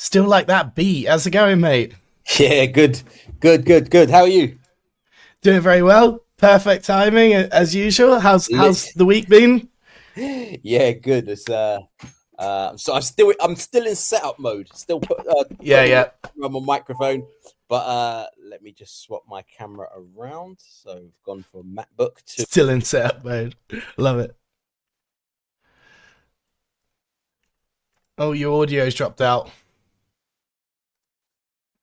Still like that beat. How's it going, mate? Yeah, good. How are you? Doing very well. Perfect timing as usual. How's the week been? Yeah, good. It's so I'm still in setup mode. Still Yeah. on my microphone, but let me just swap my camera around. So we've gone from MacBook to Still in setup mode. Love it. Oh, your audio's dropped out.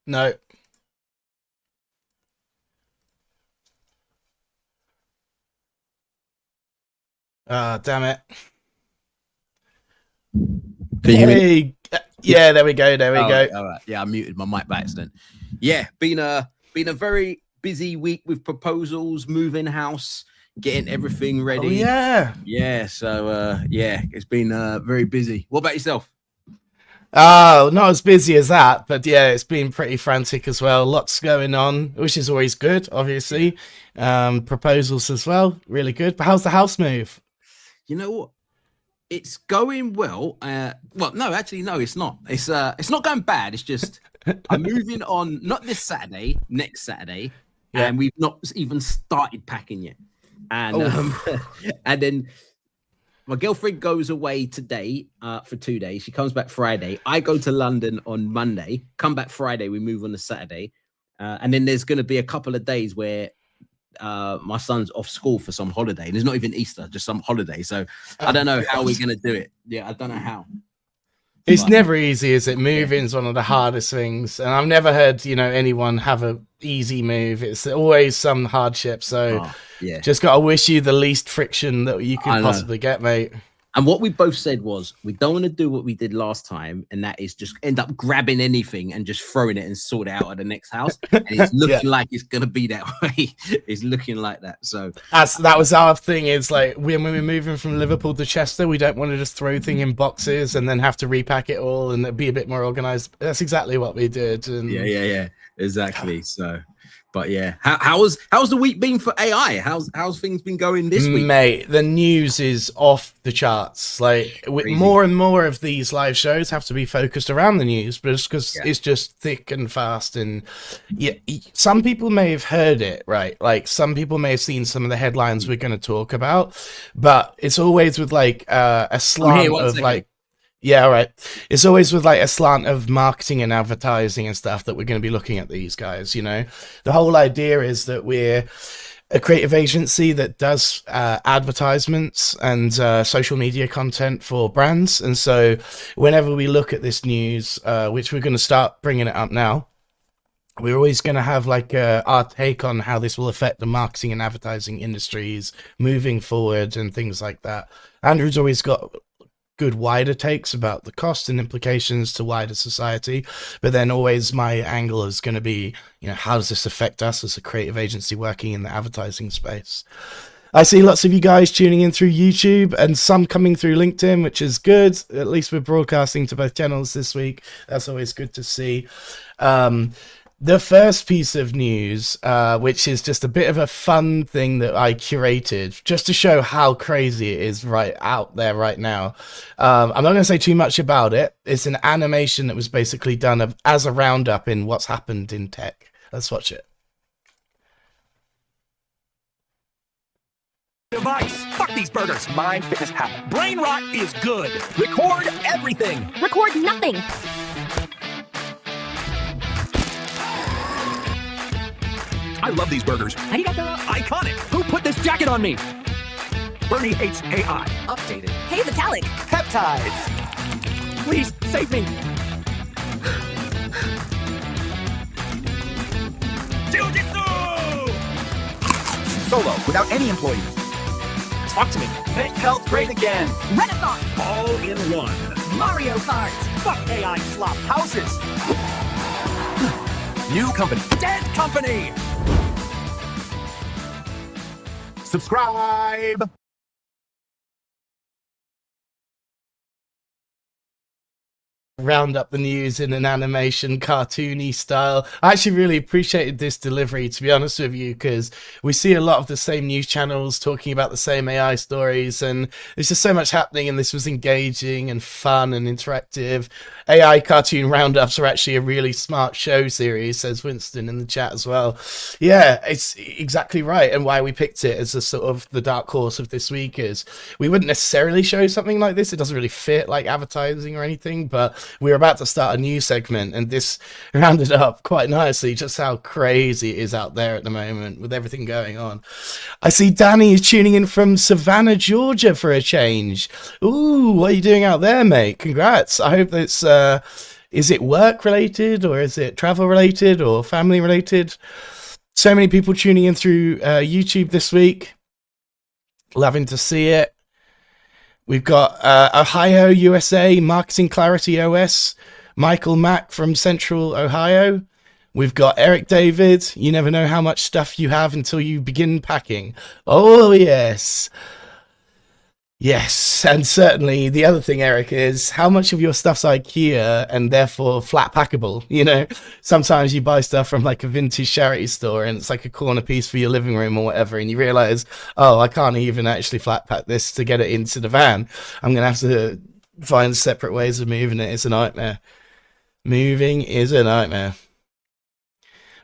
No. Ah, damn it. Can you hear me? Hey, yeah, there we go. There we go. All right. Yeah, I muted my mic by accident. Yeah, been a very busy week with proposals, moving house, getting everything ready. Oh, yeah. Yeah. So yeah, it's been very busy. What about yourself? Oh, not as busy as that, but yeah, it's been pretty frantic as well. Lots going on, which is always good, obviously. Proposals as well, really good. But how's the house move? You know what? It's going well. Well, no, actually, no, it's not. It's not going bad. It's just I'm moving on. Not this Saturday, next Saturday, and we've not even started packing yet. And and then my girlfriend goes away today for 2 days. She comes back Friday. I go to London on Monday. Come back Friday. We move on the Saturday, and then there's going to be a couple of days where my son's off school for some holiday, and it's not even Easter, just some holiday. So I don't know how we're gonna do it. Yeah, I don't know how. It's never easy, is it? Moving's one of the hardest things, and I've never heard anyone have a easy move. It's always some hardship. So yeah, just gotta wish you the least friction that you can possibly get, mate. And what we both said was we don't want to do what we did last time, and that is just end up grabbing anything and just throwing it and sort it out at the next house. And it's looking like it's gonna be that way. It's looking like that. So that was our thing. Is like when we're moving from Liverpool to Chester, we don't want to just throw things in boxes and then have to repack it all and be a bit more organized. That's exactly what we did. And yeah, exactly. So. But yeah, how's the week been for AI? How's things been going this week, mate? The news is off the charts. Like more and more of these live shows have to be focused around the news, but it's because it's just thick and fast. And yeah, some people may have heard it, right? Like some people may have seen some of the headlines we're going to talk about, but it's always with like a slant of like. Yeah, all right. It's always with like a slant of marketing and advertising and stuff that we're going to be looking at these guys, the whole idea is that we're a creative agency that does advertisements and social media content for brands. And so whenever we look at this news, which we're going to start bringing it up now, we're always going to have like our take on how this will affect the marketing and advertising industries moving forward and things like that. Andrew's always got good wider takes about the cost and implications to wider society, but then always my angle is going to be, how does this affect us as a creative agency working in the advertising space? I see lots of you guys tuning in through YouTube and some coming through LinkedIn, which is good. At least we're broadcasting to both channels this week. That's always good to see. The first piece of news, which is just a bit of a fun thing that I curated just to show how crazy it is right out there right now. I'm not going to say too much about it. It's an animation that was basically done as a roundup in what's happened in tech. Let's watch it. Device. Fuck these burgers. Mind fitness habit. Brain rot is good. Record everything. Record nothing. I love these burgers. Arigato. Iconic. Who put this jacket on me? Bernie hates AI. Updated. Hey, Vitalik. Peptides. Please save me. Jiu-jitsu! Solo, without any employees. Talk to me. Make health great again. Renaissance. All in one. Mario Kart. Fuck AI slop. Houses. New company. Dead company. Subscribe. round up the news in an animation cartoony style. I actually really appreciated this delivery, to be honest with you, because we see a lot of the same news channels talking about the same AI stories, and there's just so much happening, and this was engaging and fun and interactive. AI cartoon roundups are actually a really smart show series, says Winston in the chat as well. Yeah, it's exactly right, and why we picked it as a sort of the dark horse of this week is we wouldn't necessarily show something like this. It doesn't really fit like advertising or anything, but we're about to start a new segment, and this rounded up quite nicely just how crazy it is out there at the moment with everything going on. I see Danny is tuning in from Savannah, Georgia for a change. Ooh, what are you doing out there, mate? Congrats. I hope it's is it work related, or is it travel related, or family related? So many people tuning in through YouTube this week. Loving to see it. We've got Ohio, USA, Marketing Clarity OS, Michael Mack from Central Ohio. We've got Eric David. You never know how much stuff you have until you begin packing. Oh, yes. Yes, and certainly the other thing, Eric, is how much of your stuff's IKEA and therefore flat packable. You know, sometimes you buy stuff from like a vintage charity store and it's like a corner piece for your living room or whatever, and you realize, oh, I can't even actually flat pack this to get it into the van. I'm going to have to find separate ways of moving it. It's a nightmare. Moving is a nightmare.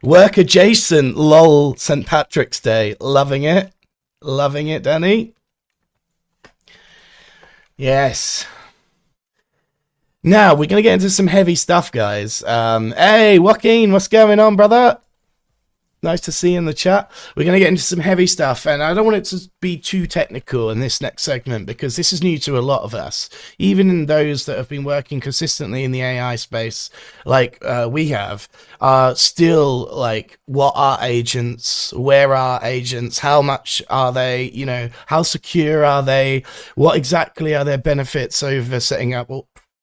Work adjacent, lol, St. Patrick's Day. Loving it. Loving it, Danny. Yes. Now we're going to get into some heavy stuff, guys. Hey, Joaquin, what's going on, brother? Nice to see you in the chat. We're going to get into some heavy stuff, and I don't want it to be too technical in this next segment because this is new to a lot of us, even in those that have been working consistently in the AI space like we have, are still like, what are agents? Where are agents? How much are they? You know, how secure are they? What exactly are their benefits over setting up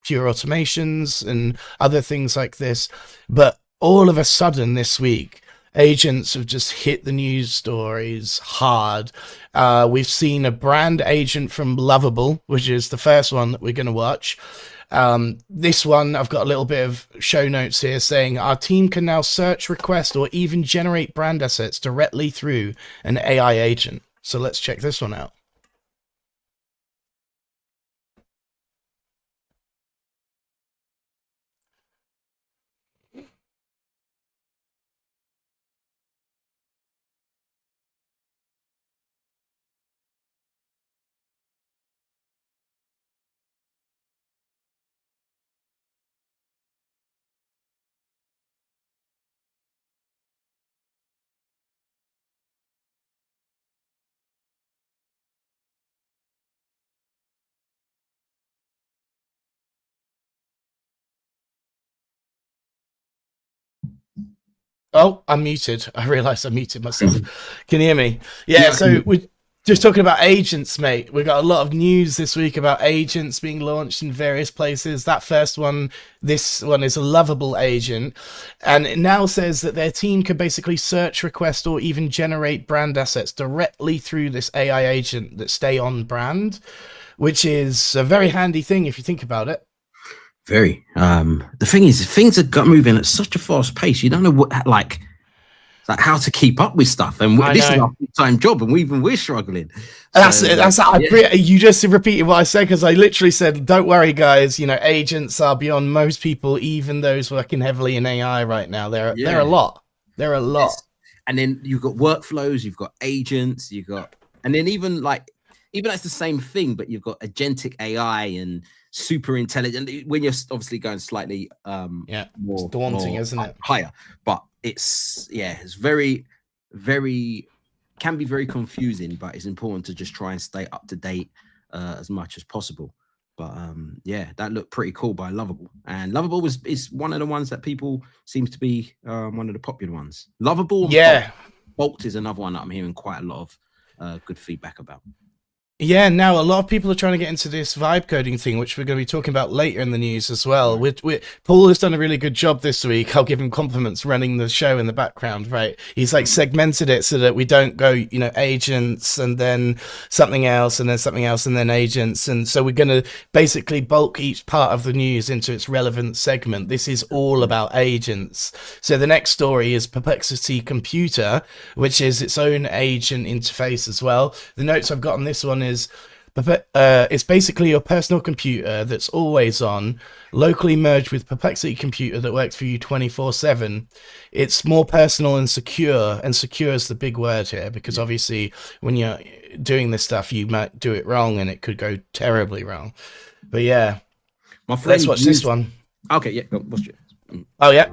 pure automations and other things like this? But all of a sudden this week, agents have just hit the news stories hard. We've seen a brand agent from Lovable, which is the first one that we're going to watch. This one, I've got a little bit of show notes here saying our team can now search, request, or even generate brand assets directly through an AI agent. So let's check this one out. Oh, I'm muted. I realized I muted myself. Can you hear me? Yeah, so we're just talking about agents, mate. We've got a lot of news this week about agents being launched in various places. That first one, this one is a Lovable agent. And it now says that their team can basically search, request, or even generate brand assets directly through this AI agent that stay on brand, which is a very handy thing if you think about it. Very. The thing is, things are moving at such a fast pace. You don't know what, like how to keep up with stuff. And this is our full-time job, and we're struggling. You just repeated what I said, because I literally said, don't worry, guys. You know, agents are beyond most people, even those working heavily in AI right now. They're a lot. They're a lot. Yes. And then you've got workflows, you've got agents, and then even that's the same thing, but you've got agentic AI and super intelligent, when you're obviously going slightly more daunting, isn't it? Higher, but it's very, very, can be very confusing, but it's important to just try and stay up to date as much as possible. But that looked pretty cool by Lovable, and Lovable is one of the ones that people seems to be one of the popular ones. Lovable, Bolt is another one that I'm hearing quite a lot of good feedback about. Yeah, now a lot of people are trying to get into this vibe coding thing, which we're going to be talking about later in the news as well. Paul has done a really good job this week. I'll give him compliments running the show in the background, right? He's like segmented it so that we don't go, agents and then something else and then something else and then agents. And so we're going to basically bulk each part of the news into its relevant segment. This is all about agents. So the next story is Perplexity Computer, which is its own agent interface as well. The notes I've got on this one is it's basically your personal computer that's always on, locally merged with Perplexity Computer that works for you 24/7. It's more personal and secure is the big word here, because obviously when you're doing this stuff, you might do it wrong and it could go terribly wrong. But yeah, let's watch this one. Okay, yeah, watch it. Oh yeah.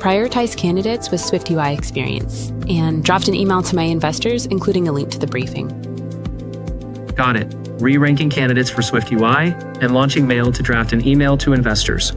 Prioritize candidates with SwiftUI experience, and dropped an email to my investors, including a link to the briefing. Got it. Re-ranking candidates for SwiftUI and launching mail to draft an email to investors.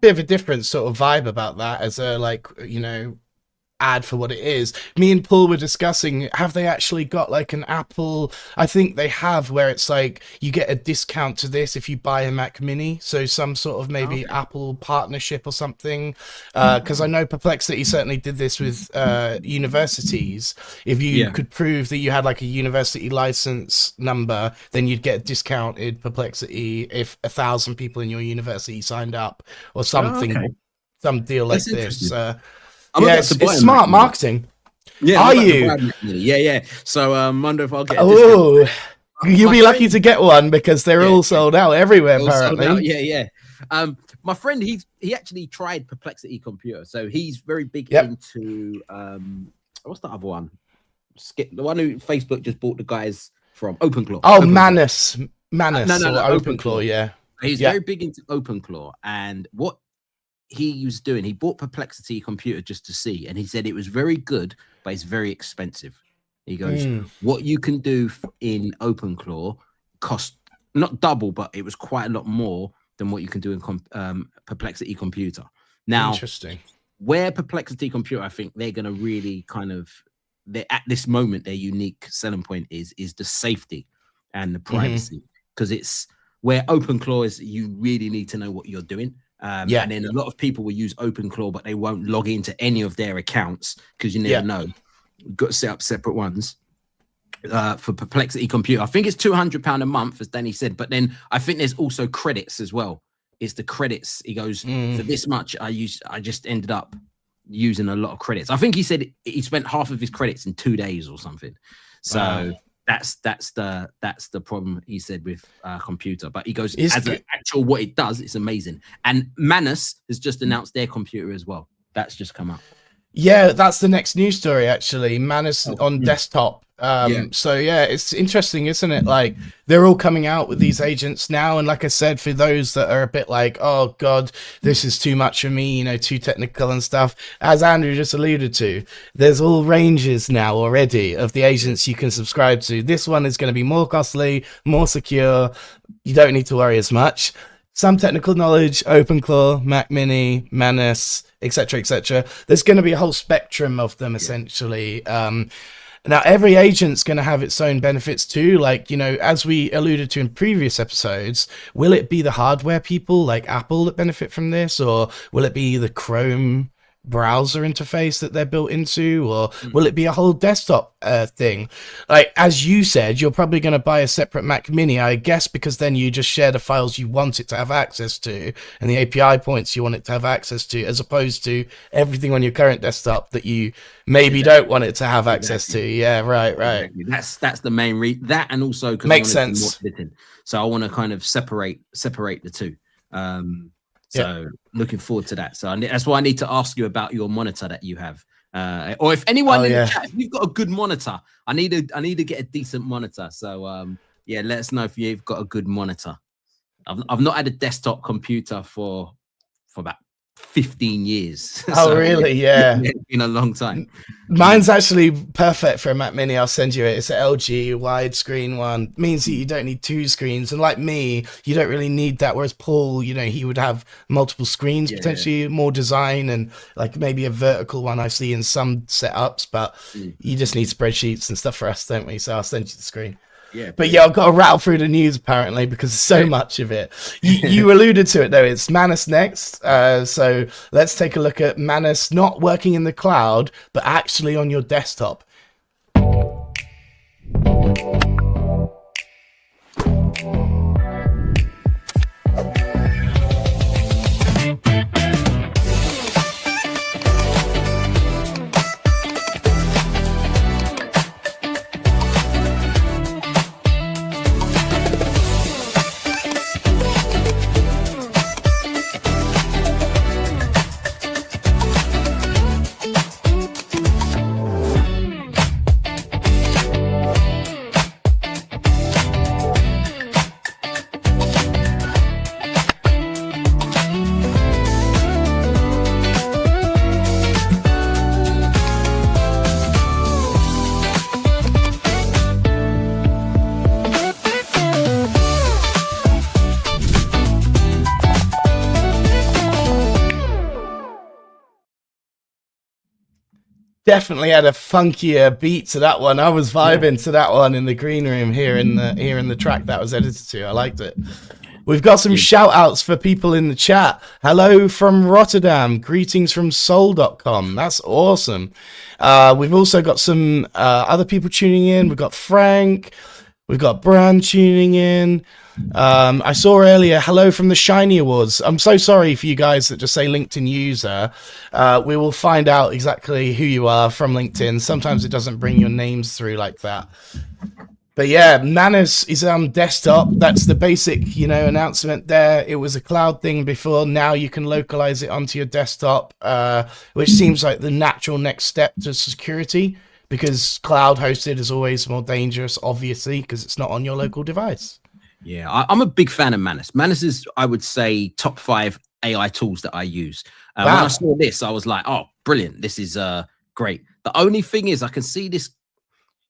Bit of a different sort of vibe about that as a ad for what it is. Me and Paul were discussing, have they actually got like an Apple? I think they have, where it's like you get a discount to this if you buy a Mac Mini, so some sort of maybe Apple partnership or something, because I know Perplexity certainly did this with universities. If you could prove that you had like a university license number, then you'd get discounted Perplexity if 1,000 people in your university signed up or something. Some deal like this. It's smart marketing. Yeah, are you? Yeah. So wonder if I'll get. You'll be lucky to get one because they're all sold out everywhere. Apparently, Yeah. My friend, he actually tried Perplexity Computer, so he's very big into what's the other one? The one who Facebook just bought the guys from OpenClaw. Oh, Manus. No, OpenClaw. Yeah, he's very big into OpenClaw, and what he was doing, he bought Perplexity Computer just to see, and he said it was very good, but it's very expensive. He goes, what you can do in OpenClaw cost not double, but it was quite a lot more than what you can do in Perplexity Computer. Now, interesting. Where Perplexity Computer, I think they're going to really at this moment, their unique selling point is the safety and the privacy, because it's where OpenClaw is, you really need to know what you're doing. And then a lot of people will use OpenClaw, but they won't log into any of their accounts because you never know. You've got to set up separate ones. For Perplexity Computer, I think it's £200 a month, as Danny said, but then I think there's also credits as well. It's the credits. He goes, for this much, I just ended up using a lot of credits. I think he said he spent half of his credits in 2 days or something. So that's the problem, he said, with computer. But he goes, as an actual what it does, it's amazing. And Manus has just announced their computer as well. That's just come up. Yeah, that's the next news story, actually. Manus on desktop. So yeah, it's interesting, isn't it? Like, they're all coming out with these agents now, and like I said, for those that are a bit like, oh god, this is too much for me, too technical and stuff, as Andrew just alluded to, there's all ranges now already of the agents you can subscribe to. This one is going to be more costly, more secure, you don't need to worry as much. Some technical knowledge, OpenClaw, Mac Mini, Manus, etc., etc. There's going to be a whole spectrum of them, essentially. Now, every agent's going to have its own benefits too. Like, you know, as we alluded to in previous episodes, will it be the hardware people like Apple that benefit from this? Or will it be the Chrome browser interface that they're built into? Or will it be a whole desktop thing? Like, as you said, you're probably going to buy a separate Mac Mini, I guess, because then you just share the files you want it to have access to and the API points you want it to have access to, as opposed to everything on your current desktop that you maybe don't want it to have access to. Yeah, right. That's the main reason. That, and also because makes sense. So I want to kind of separate the two. So looking forward to that. So that's why I need to ask you about your monitor that you have, or if anyone in the chat, if you've got a good monitor, I need to get a decent monitor. So let us know if you've got a good monitor. I've not had a desktop computer for about 15 years. Oh, really? Yeah. It's been a long time. Mine's actually perfect for a Mac Mini. I'll send you it. It's an LG widescreen one. Means that you don't need two screens. And like me, you don't really need that. Whereas Paul, you know, he would have multiple screens, potentially more design, and like maybe a vertical one I see in some setups. But you just need spreadsheets and stuff for us, don't we? So I'll send you the screen. Yeah, but I've got to rattle through the news apparently because there's so much of it. You alluded to it though. It's Manus next. So let's take a look at Manus not working in the cloud, but actually on your desktop. Definitely had a funkier beat to that one. I was vibing to that one in the green room here in the track that was edited to. I liked it. We've got some shout outs for people in the chat. Hello from Rotterdam. Greetings from soul.com. That's awesome. We've also got some other people tuning in. We've got Frank. We've got Bran tuning in. I saw earlier, hello from the Shiny Awards. I'm so sorry for you guys that just say LinkedIn user. We will find out exactly who you are from LinkedIn. Sometimes it doesn't bring your names through like that. But yeah, Manus is on desktop. That's the basic, announcement there. It was a cloud thing before. Now you can localize it onto your desktop, which seems like the natural next step to security, because cloud hosted is always more dangerous, obviously, because it's not on your local device. Yeah, I'm a big fan of Manus. Manus is, I would say, top 5 AI tools that I use. When I saw this, I was like, oh, brilliant. This is great. The only thing is I can see this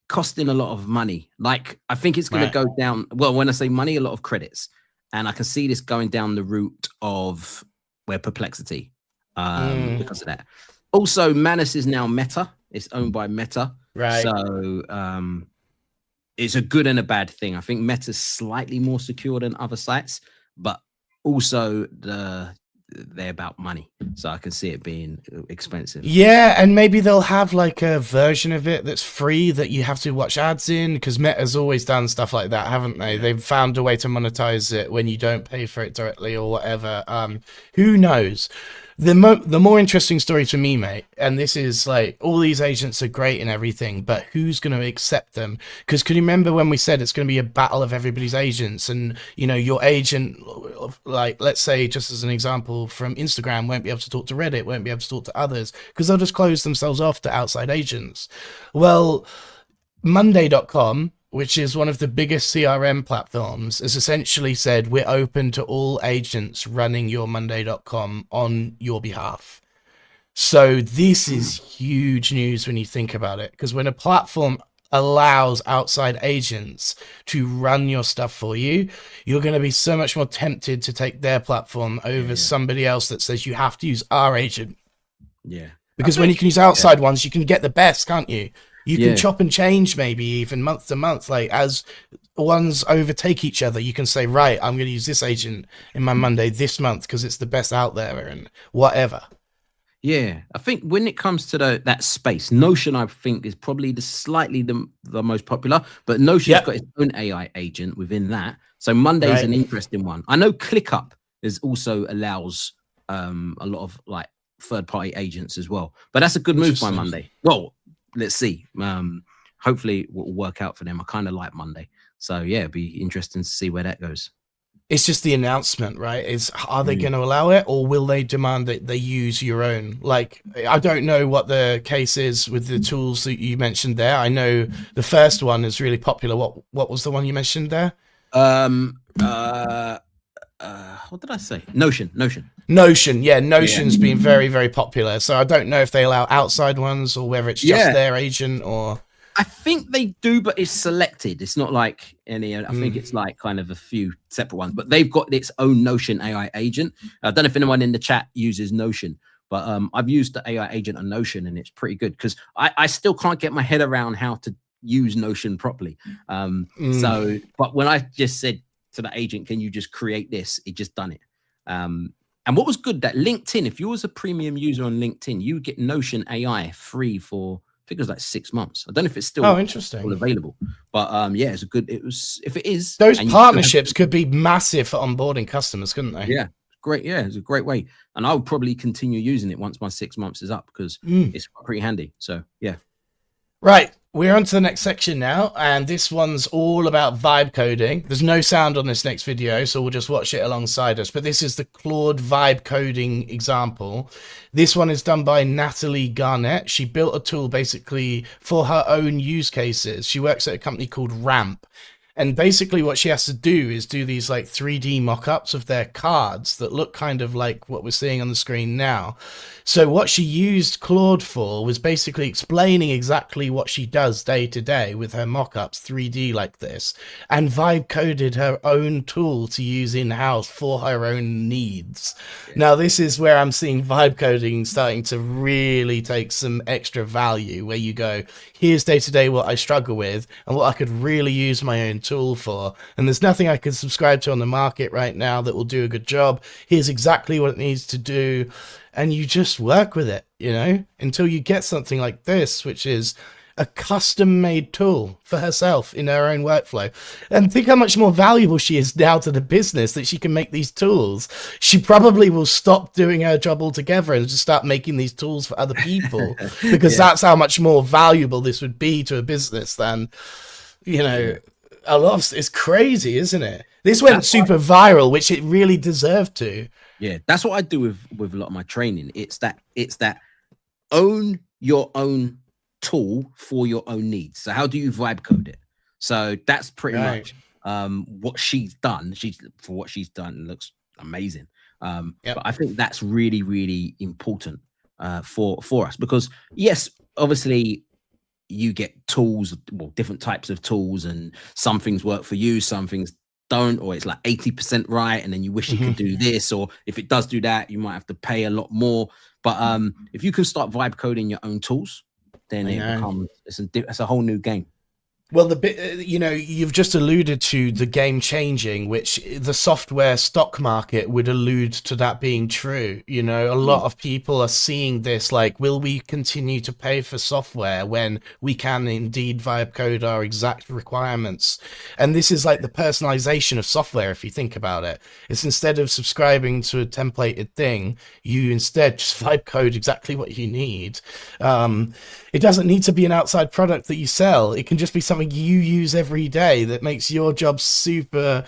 costing a lot of money. Like, I think it's going to go down. Well, when I say money, a lot of credits. And I can see this going down the route of Perplexity because of that. Also, Manus is now Meta. It's owned by Meta. Right. So it's a good and a bad thing. I think Meta's slightly more secure than other sites, but also they're about money. So I can see it being expensive. Yeah, and maybe they'll have like a version of it that's free that you have to watch ads in, because Meta's always done stuff like that, haven't they? They've found a way to monetize it when you don't pay for it directly or whatever. Who knows? The more interesting story to me, mate, and this is like, all these agents are great and everything, but who's going to accept them? Because can you remember when we said it's going to be a battle of everybody's agents, and your agent, like, let's say, just as an example, from Instagram won't be able to talk to Reddit, won't be able to talk to others, because they'll just close themselves off to outside agents. Well, Monday.com, which is one of the biggest CRM platforms, has essentially said, we're open to all agents running your Monday.com on your behalf. So this is huge news when you think about it, because when a platform allows outside agents to run your stuff for you, you're going to be so much more tempted to take their platform over somebody else that says you have to use our agent. Yeah. Because when you can use outside ones, you can get the best, can't you? You can chop and change, maybe even month to month, like as ones overtake each other. You can say, right, I'm going to use this agent in my Monday this month because it's the best out there and whatever. Yeah, I think when it comes to that space, Notion, I think, is probably the most popular, but Notion's got its own AI agent within that. So Monday's an interesting one. I know ClickUp also allows a lot of like third-party agents as well, but that's a good move by Monday. Well, let's see. Hopefully it will work out for them. I kind of like Monday. So yeah, it'd be interesting to see where that goes. It's just the announcement, right? Are they going to allow it, or will they demand that they use your own? Like, I don't know what the case is with the tools that you mentioned there. I know the first one is really popular. What was the one you mentioned there? What did I say? Notion. Yeah, Notion's been very, very popular. So I don't know if they allow outside ones or whether it's just their agent or... I think they do, but it's selected. It's not like any. I think it's like kind of a few separate ones, but they've got its own Notion AI agent. I don't know if anyone in the chat uses Notion, but I've used the AI agent on Notion, and it's pretty good because I still can't get my head around how to use Notion properly. So, but when I just said to the agent, "Can you just create this?" It just done it. And what was good, that LinkedIn, if you was a premium user on LinkedIn, you get Notion AI free for, I think it was like 6 months. I don't know if it's still available, but yeah, it's a good. It was, if it is, those partnerships could be massive for onboarding customers, couldn't they? Yeah, great. Yeah, it's a great way, and I would probably continue using it once my 6 months is up because it's pretty handy. So yeah. Right, we're on to the next section now, and this one's all about vibe coding. There's no sound on this next video, so we'll just watch it alongside us, but this is the Claude vibe coding example. This one is done by Natalie Garnett. She built a tool basically for her own use cases. She works at a company called Ramp. And basically what she has to do is do these like 3D mock-ups of their cards that look kind of like what we're seeing on the screen now. So what she used Claude for was basically explaining exactly what she does day to day with her mock-ups 3D like this, and vibe coded her own tool to use in-house for her own needs. Now this is where I'm seeing vibe coding starting to really take some extra value, where you go, here's day to day what I struggle with and what I could really use my own tool for, and there's nothing I can subscribe to on the market right now that will do a good job. Here's exactly what it needs to do, and you just work with it, you know, until you get something like this, which is a custom-made tool for herself in her own workflow. And think how much more valuable she is now to the business that she can make these tools. She probably will stop doing her job altogether and just start making these tools for other people, because that's how much more valuable this would be to a business than, you know, a lot of, it's crazy, isn't it? This went super viral, which it really deserved to. Yeah, that's what I do with a lot of my training. It's that own your own tool for your own needs. So how do you vibe code it? So that's pretty much what she's done. For what she's done, it looks amazing. But I think that's really, really important for us, because yes, obviously you get tools, well, different types of tools, and some things work for you, some things don't, or it's like 80% right, and then you wish you could do this, or if it does do that, you might have to pay a lot more. But if you can start vibe coding your own tools, then it becomes, it's a whole new game. Well, the bit, you know, you've just alluded to the game changing, which the software stock market would allude to that being true. You know, a lot of people are seeing this like, will we continue to pay for software when we can indeed vibe code our exact requirements? And this is like the personalization of software, if you think about it. It's, instead of subscribing to a templated thing, you instead just vibe code exactly what you need. It doesn't need to be an outside product that you sell. It can just be something you use every day that makes your job super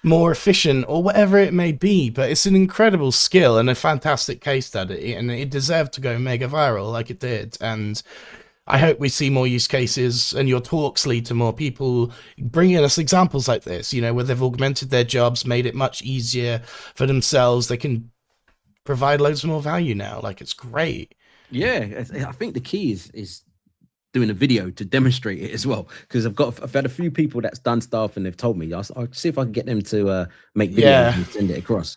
more efficient, or whatever it may be. But it's an incredible skill and a fantastic case study, and it deserved to go mega viral like it did. And I hope we see more use cases, and your talks lead to more people bringing us examples like this, you know, where they've augmented their jobs, made it much easier for themselves. They can provide loads more value now. Like, it's great. Yeah, I think the key is doing a video to demonstrate it as well, because I've had a few people that's done stuff and they've told me I'll see if I can get them to make videos and send it across.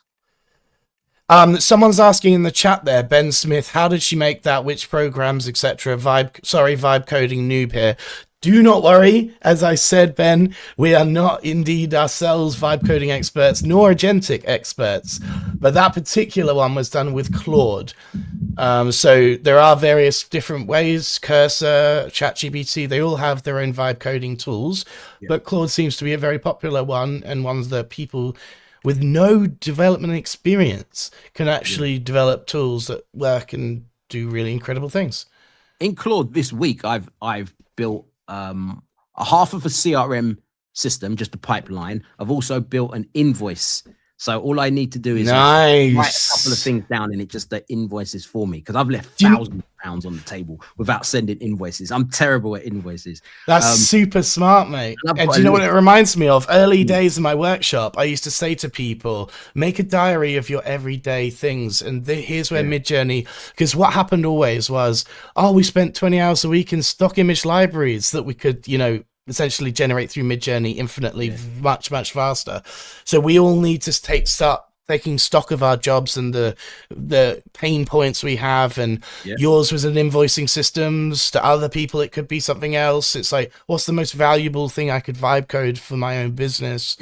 Someone's asking in the chat there, Ben Smith, how did she make that? Which programs, etc.? Vibe coding noob here. Do not worry. As I said, Ben, we are not indeed ourselves vibe coding experts nor agentic experts, but that particular one was done with Claude. So there are various different ways, Cursor, ChatGPT, they all have their own vibe coding tools, but Claude seems to be a very popular one, and ones that people with no development experience can actually develop tools that work and do really incredible things. In Claude this week, I've built a half of a CRM system, just a pipeline. I've also built an invoice. So all I need to do is write a couple of things down, and it just the invoices for me, because I've left thousands of pounds on the table without sending invoices. I'm terrible at invoices. That's super smart, mate. And do you know what it reminds me of? Early days in my workshop, I used to say to people, make a diary of your everyday things. And here's where Midjourney, because what happened always was, we spent 20 hours a week in stock image libraries that we could, essentially generate through Midjourney infinitely much faster. So we all need to start taking stock of our jobs and the pain points we have. And yours was an invoicing systems. To other people it could be something else. It's like, what's the most valuable thing I could vibe code for my own business?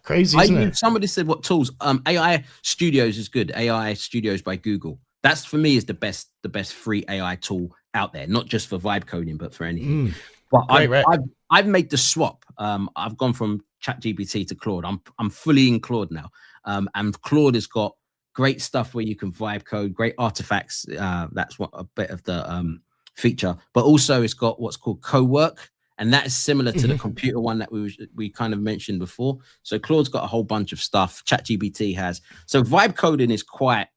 Crazy, isn't it? Somebody said what tools. AI Studios is good. AI Studios by Google, that's for me is the best free AI tool out there, not just for vibe coding but for anything. But I've made the swap. I've gone from ChatGPT to Claude. I'm fully in Claude now. And Claude has got great stuff where you can vibe code, great artifacts. That's what a bit of the feature. But also it's got what's called co-work, and that is similar to the computer one that we kind of mentioned before. So Claude's got a whole bunch of stuff. ChatGPT has. So vibe coding is quite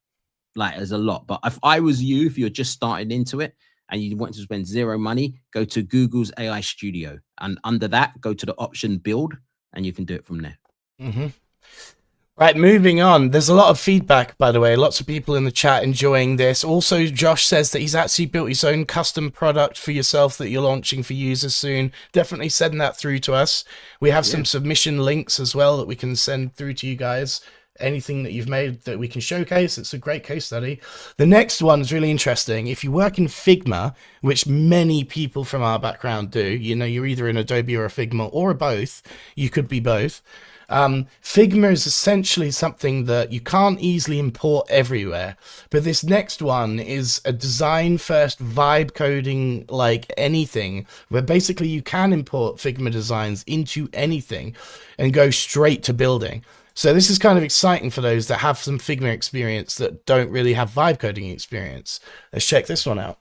there's a lot. But if I was you, if you're just starting into it, and you want to spend zero money, go to Google's AI Studio. And under that, go to the option build, and you can do it from there. Right, moving on. There's a lot of feedback, by the way. Lots of people in the chat enjoying this. Also, Josh says that he's actually built his own custom product for yourself that you're launching for users soon. Definitely send that through to us. We have some submission links as well that we can send through to you guys. Anything that you've made that we can showcase, it's a great case study. The next one is really interesting. If you work in Figma, which many people from our background do, you're either in Adobe or a Figma or both, you could be both. Figma is essentially something that you can't easily import everywhere, but this next one is a design first vibe coding like anything, where basically you can import Figma designs into anything and go straight to building. So this is kind of exciting for those that have some Figma experience that don't really have vibe coding experience. Let's check this one out.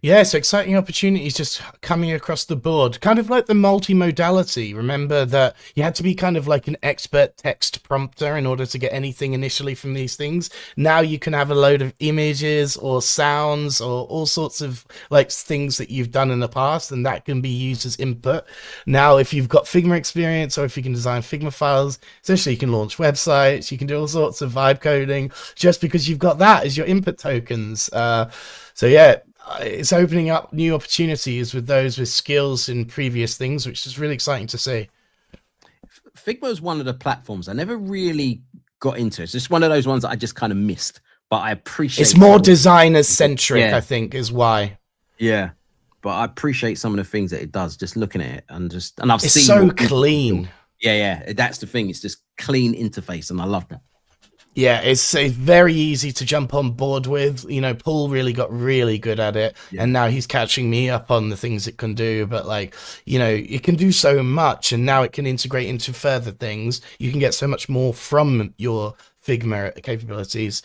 Yeah, so exciting opportunities just coming across the board. Kind of like the multimodality. Remember that you had to be kind of like an expert text prompter in order to get anything initially from these things. Now you can have a load of images or sounds or all sorts of things that you've done in the past, and that can be used as input. Now, if you've got Figma experience, or if you can design Figma files, essentially you can launch websites, you can do all sorts of vibe coding just because you've got that as your input tokens. So yeah, it's opening up new opportunities with those with skills in previous things, which is really exciting to see. Figma is one of the platforms I never really got into. It's just one of those ones that I just kind of missed, but I appreciate it's more designer centric, I think, is why. Yeah, but I appreciate some of the things that it does, just looking at it and I've it's seen so clean. Yeah, that's the thing. It's just clean interface, and I love that. Yeah, it's very easy to jump on board with. Paul really got really good at it, and now he's catching me up on the things it can do. But it can do so much, and now it can integrate into further things. You can get so much more from your Figma capabilities.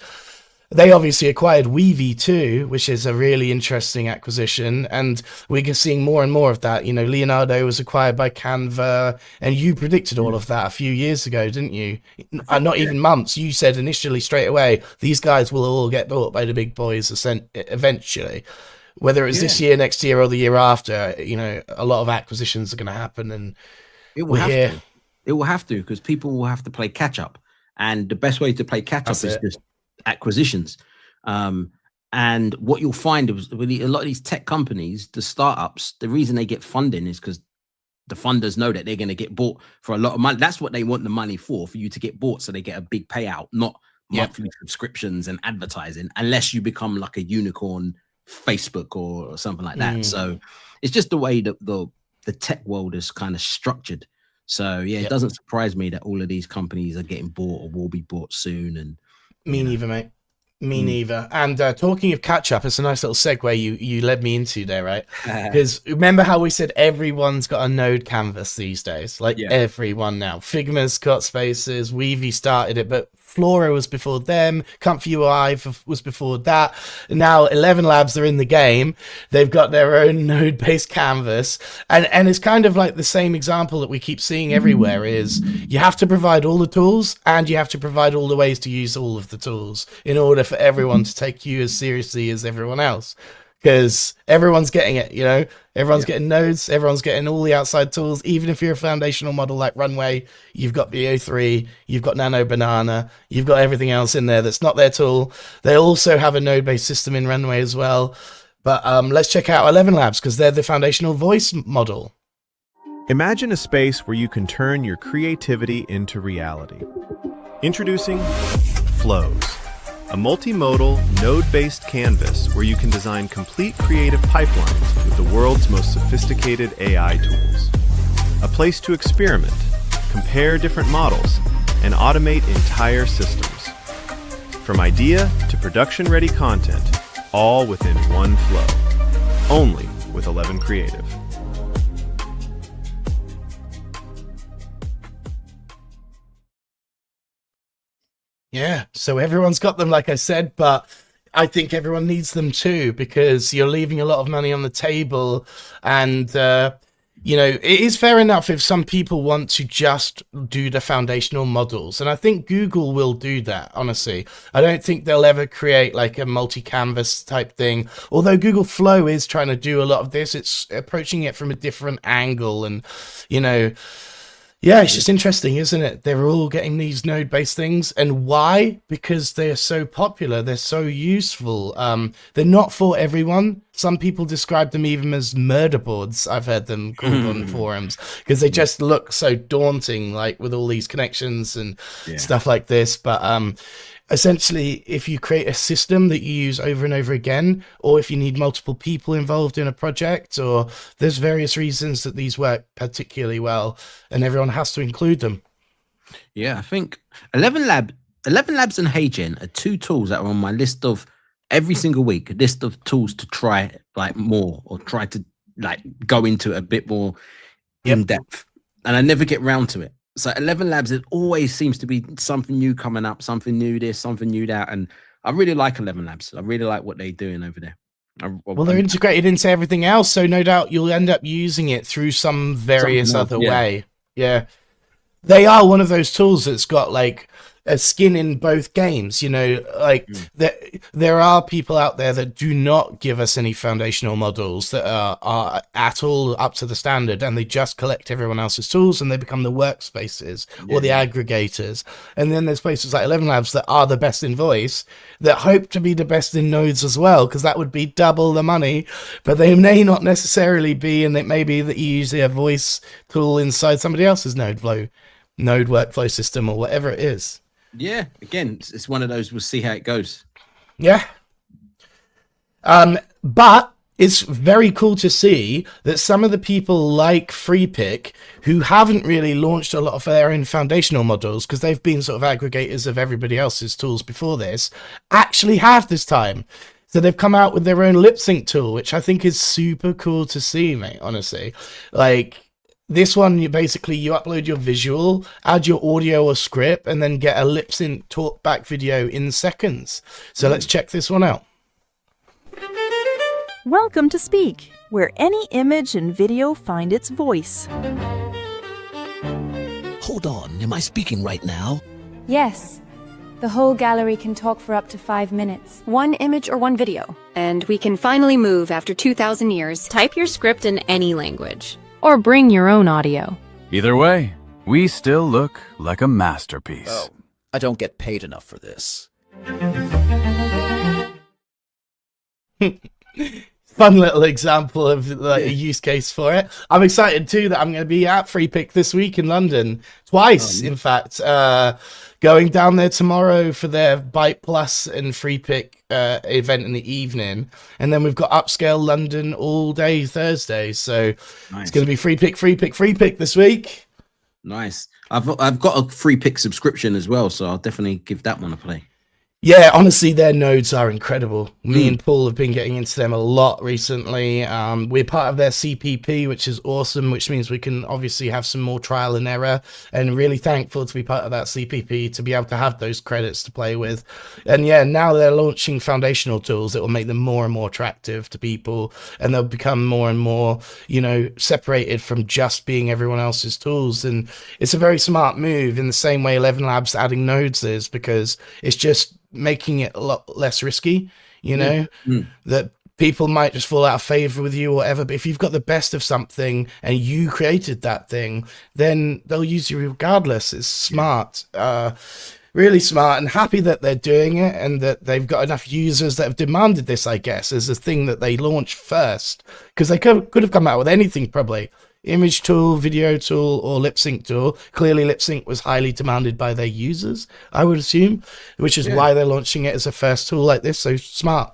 they obviously acquired Weavy too, which is a really interesting acquisition, and we're seeing more and more of that. You know, Leonardo was acquired by Canva, and you predicted all of that a few years ago, didn't you? Not even months. You said initially straight away, these guys will all get bought by the big boys eventually. Whether it's this year, next year, or the year after, you know, a lot of acquisitions are going to happen, and it will have to. It will have to, because people will have to play catch up, and the best way to play catch up is just acquisitions. And what you'll find is with a lot of these tech companies, the startups, the reason they get funding is because the funders know that they're going to get bought for a lot of money. That's what they want the money for you to get bought, so they get a big payout, not monthly subscriptions and advertising, unless you become like a unicorn Facebook or something like that. So it's just the way that the tech world is kind of structured. So it doesn't surprise me that all of these companies are getting bought or will be bought soon. And me neither, mate. Me neither. And talking of catch up, it's a nice little segue you led me into there, right? Because remember how we said everyone's got a node canvas these days? Like everyone now. Figma's got spaces, Weavy started it, but Flora was before them, Comfy UI was before that. And now 11 Labs are in the game. They've got their own node-based canvas. And it's kind of like the same example that we keep seeing everywhere is you have to provide all the tools, and you have to provide all the ways to use all of the tools in order for everyone to take you as seriously as everyone else. Because everyone's getting it, you know, everyone's getting nodes, everyone's getting all the outside tools. Even if you're a foundational model like Runway, you've got BO3, you've got Nano Banana, you've got everything else in there that's not their tool. They also have a node-based system in Runway as well. But let's check out 11 Labs, because they're the foundational voice model. Imagine a space where you can turn your creativity into reality. Introducing Flows, a multimodal, node-based canvas where you can design complete creative pipelines with the world's most sophisticated AI tools. A place to experiment, compare different models, and automate entire systems. From idea to production-ready content, all within one flow. Only with 11 Creative. Yeah, so everyone's got them, like I said, but I think everyone needs them too, because you're leaving a lot of money on the table. And, you know, it is fair enough if some people want to just do the foundational models. And I think Google will do that, honestly. I don't think they'll ever create like a multi-canvas type thing. Although Google Flow is trying to do a lot of this, it's approaching it from a different angle. And, you know, yeah, it's just interesting, isn't it? They're all getting these node-based things. And why? Because they are so popular. They're so useful. They're not for everyone. Some people describe them even as murder boards. I've heard them called on forums, because they just look so daunting, like with all these connections and stuff like this. But essentially, if you create a system that you use over and over again, or if you need multiple people involved in a project, or there's various reasons that these work particularly well, and everyone has to include them. Yeah, I think 11 Labs and HeyGen are two tools that are on my list of every single week, a list of tools to try like more, or try to like go into a bit more in depth. And I never get round to it. So 11 Labs, it always seems to be something new coming up, something new this, something new that. And I really like 11 Labs. I really like what they're doing over there. Well, they're integrated into everything else, so no doubt you'll end up using it through some various other way. Yeah. They are one of those tools that's got like a skin in both games, you know, like there are people out there that do not give us any foundational models that are at all up to the standard, and they just collect everyone else's tools and they become the workspaces or the aggregators. And then there's places like 11 Labs that are the best in voice, that hope to be the best in nodes as well, because that would be double the money, but they may not necessarily be, and it may be that you use a voice tool inside somebody else's node workflow system or whatever it is. Yeah, again, it's one of those, we'll see how it goes. Yeah. But it's very cool to see that some of the people like Freepik, who haven't really launched a lot of their own foundational models, because they've been sort of aggregators of everybody else's tools before this, actually have this time. So they've come out with their own lip sync tool, which I think is super cool to see, mate, honestly. Like, this one, you upload your visual, add your audio or script, and then get a lip sync talk back video in seconds. So let's check this one out. Welcome to Speak, where any image and video find its voice. Hold on, am I speaking right now? Yes. The whole gallery can talk for up to 5 minutes. One image or one video. And we can finally move after 2,000 years. Type your script in any language. Or bring your own audio. Either way, we still look like a masterpiece. Oh, I don't get paid enough for this. Fun little example of like a use case for it. I'm excited too that I'm going to be at Freepik this week in London, twice in fact. Going down there tomorrow for their Byte Plus and Freepik event in the evening, and then we've got Upscale London all day Thursday. So it's going to be Freepik this week. Nice. I've got a Freepik subscription as well, so I'll definitely give that one a play. Yeah, honestly, their nodes are incredible. Me and Paul have been getting into them a lot recently. We're part of their CPP, which is awesome, which means we can obviously have some more trial and error, and really thankful to be part of that CPP to be able to have those credits to play with. And yeah, now they're launching foundational tools that will make them more and more attractive to people, and they'll become more and more, separated from just being everyone else's tools. And it's a very smart move in the same way 11 Labs adding nodes is, because it's just making it a lot less risky, that people might just fall out of favor with you or whatever. But if you've got the best of something and you created that thing, then they'll use you regardless. It's smart, really smart, and happy that they're doing it and that they've got enough users that have demanded this, I guess, as a thing that they launched first, because they could have come out with anything probably. Image tool, video tool, or lip sync tool. Clearly lip sync was highly demanded by their users, I would assume, which is why they're launching it as a first tool like this. So smart.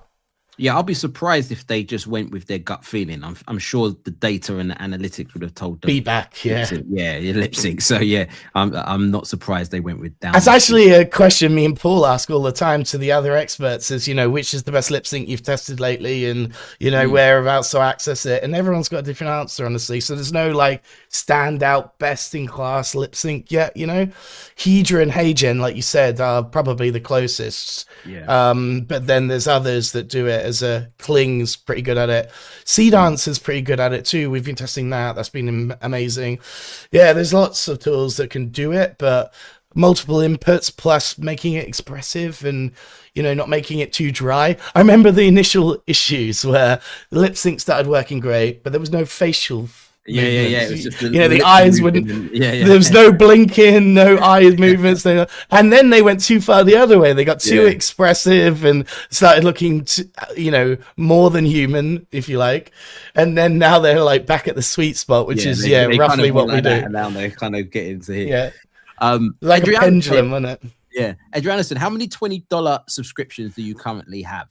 Yeah, I'll be surprised if they just went with their gut feeling. I'm sure the data and the analytics would have told them. Feedback, yeah. Lip sync. So yeah, I'm not surprised they went with down. That's actually a question me and Paul ask all the time to the other experts is, which is the best lip sync you've tested lately, and, whereabouts to access it. And everyone's got a different answer, honestly. So there's no like standout best in class lip sync yet, Hedra and HeyGen, like you said, are probably the closest. Yeah. But then there's others that do it. As a Kling's pretty good at it. Seedance is pretty good at it too. We've been testing that. That's been amazing. Yeah, there's lots of tools that can do it, but multiple inputs plus making it expressive and, not making it too dry. I remember the initial issues where the lip sync started working great, but there was no facial Yeah. It was just the eyes wouldn't. Yeah. There was no blinking, no eye movements. And then they went too far the other way. They got too expressive and started looking, more than human, if you like. And then now they're like back at the sweet spot, which is roughly kind of what we do. And now they kind of get into here. Like Adriana, a pendulum, isn't it? Yeah. Adriana said, how many $20 subscriptions do you currently have?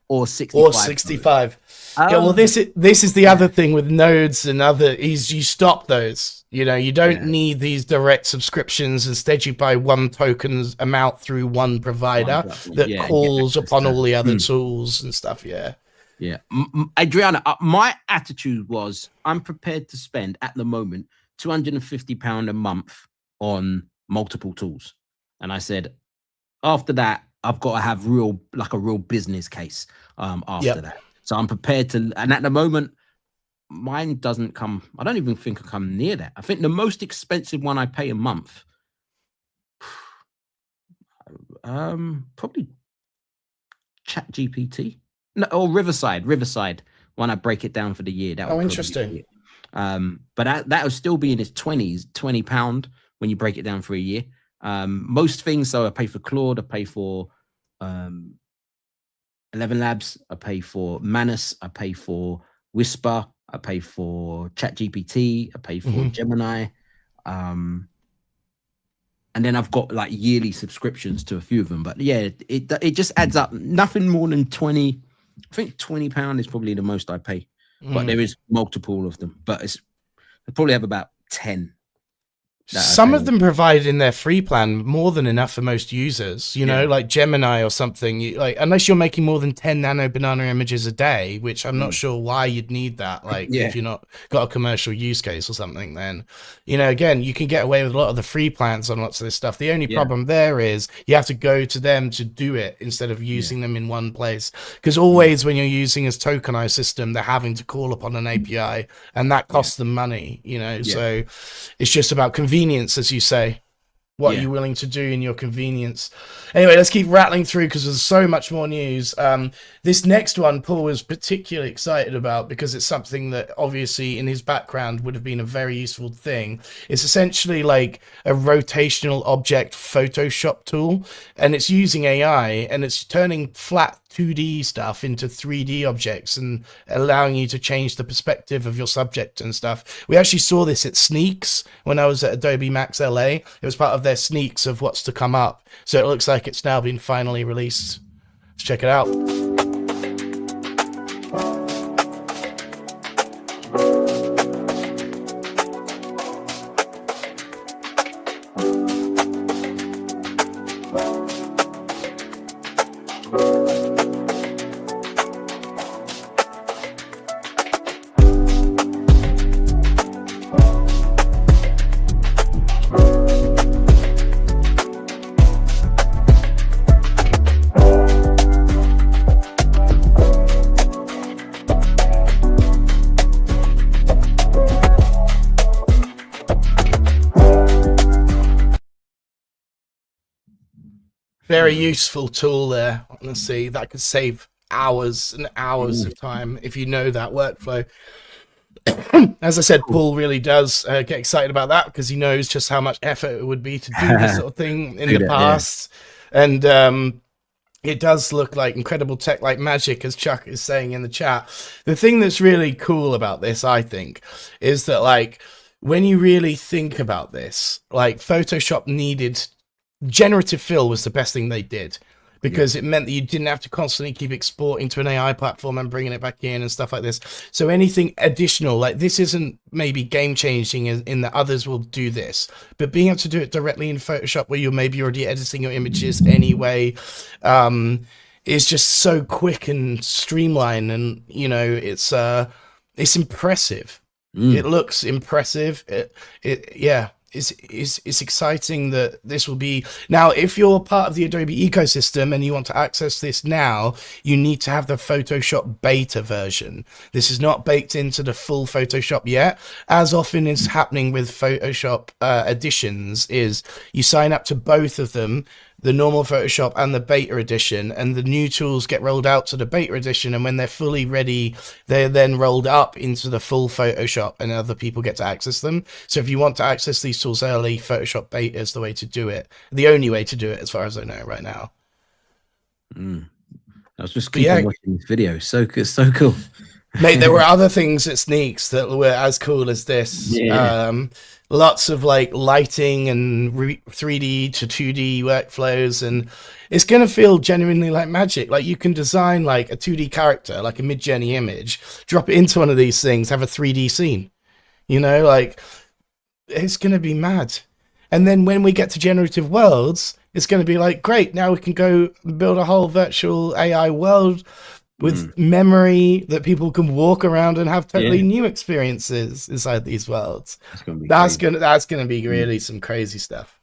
Or 65. Or 65. Yeah, well, this is the other thing with nodes and is you stop those. You don't need these direct subscriptions. Instead, you buy one token's amount through one provider that calls upon all the other tools and stuff. Yeah. Yeah. Adriana, my attitude was I'm prepared to spend at the moment £250 a month on multiple tools. And I said, after that, I've got to have a real business case after that. So I'm prepared to, and at the moment, mine doesn't come, I don't even think I come near that. I think the most expensive one I pay a month, probably ChatGPT. No, or Riverside when I break it down for the year. That interesting. But that will still be in its 20s, £20 when you break it down for a year. Most things, so I pay for Claude, I pay for 11 Labs, I pay for Manus, I pay for Whisper, I pay for ChatGPT, I pay for Gemini, and then I've got like yearly subscriptions to a few of them. But yeah, it just adds up. Nothing more than 20. I think £20 is probably the most I pay, but there is multiple of them. But I probably have about 10. Some of them provide in their free plan more than enough for most users, you know, like Gemini or something. Like, unless you're making more than 10 nano banana images a day, which I'm not sure why you'd need that. Like, if you're not got a commercial use case or something, then, you know, again, you can get away with a lot of the free plans on lots of this stuff. The only problem there is you have to go to them to do it instead of using them in one place. Because always when you're using a tokenized system, they're having to call upon an API, and that costs them money, you know. So it's just about convenience, as you say. What are you willing to do in your convenience? Anyway, let's keep rattling through because there's so much more news. This next one, Paul was particularly excited about because it's something that obviously in his background would have been a very useful thing. It's essentially like a rotational object Photoshop tool, and it's using AI, and it's turning flat 2D stuff into 3D objects and allowing you to change the perspective of your subject and stuff. We actually saw this at Sneaks when I was at Adobe Max LA. It was part of their sneaks of what's to come up. So it looks like it's now been finally released. Let's check it out. Very useful tool there. Let's see, that could save hours and hours of time if you know that workflow. As I said, Paul really does get excited about that because he knows just how much effort it would be to do this sort of thing in the past. And it does look like incredible tech, like magic, as Chuck is saying in the chat. The thing that's really cool about this, I think, is that, like, when you really think about this, like, Photoshop needed generative fill was the best thing they did because it meant that you didn't have to constantly keep exporting to an AI platform and bringing it back in and stuff like this. So anything additional, like, this isn't maybe game changing in that others will do this, but being able to do it directly in Photoshop where you're maybe already editing your images anyway, is just so quick and streamlined. And, you know, it's impressive. It looks impressive. It's exciting that this will be now. If you're part of the Adobe ecosystem and you want to access this now, you need to have the Photoshop beta version. This is not baked into the full Photoshop yet. As often is happening with Photoshop editions, is you sign up to both of them, the normal Photoshop and the beta edition, and the new tools get rolled out to the beta edition, and when they're fully ready, they're then rolled up into the full Photoshop and other people get to access them. So if you want to access these tools early, Photoshop beta is the way to do it. The only way to do it, as far as I know right now. I was just keeping watching this video. So good, so cool. Mate, there were other things at Sneaks that were as cool as this. Lots of like lighting and 3D to 2D workflows, and it's going to feel genuinely like magic. Like, you can design like a 2D character, like a Mid-Journey image, drop it into one of these things, have a 3D scene, you know, like, it's going to be mad. And then when we get to generative worlds, it's going to be like, great, now we can go build a whole virtual AI world with memory that people can walk around and have totally new experiences inside these worlds. That's gonna be really some crazy stuff.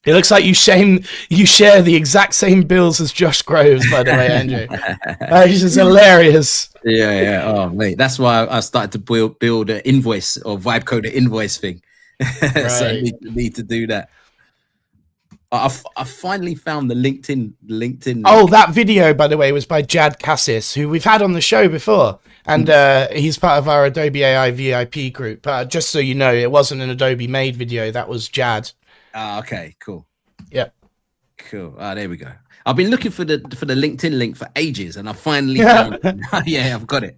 It looks like you share the exact same bills as Josh Groves, by the way, Andrew. This is hilarious. Oh, mate, that's why I started to build an invoice or vibe code invoice thing. So I need to do that. I finally found the LinkedIn. Oh, that video, by the way, was by Jad Cassis, who we've had on the show before, and he's part of our Adobe AI VIP group. Just so you know, it wasn't an Adobe made video. That was Jad. Okay, cool. Yeah, cool. There we go. I've been looking for the LinkedIn link for ages, and I finally found it. Yeah, I've got it.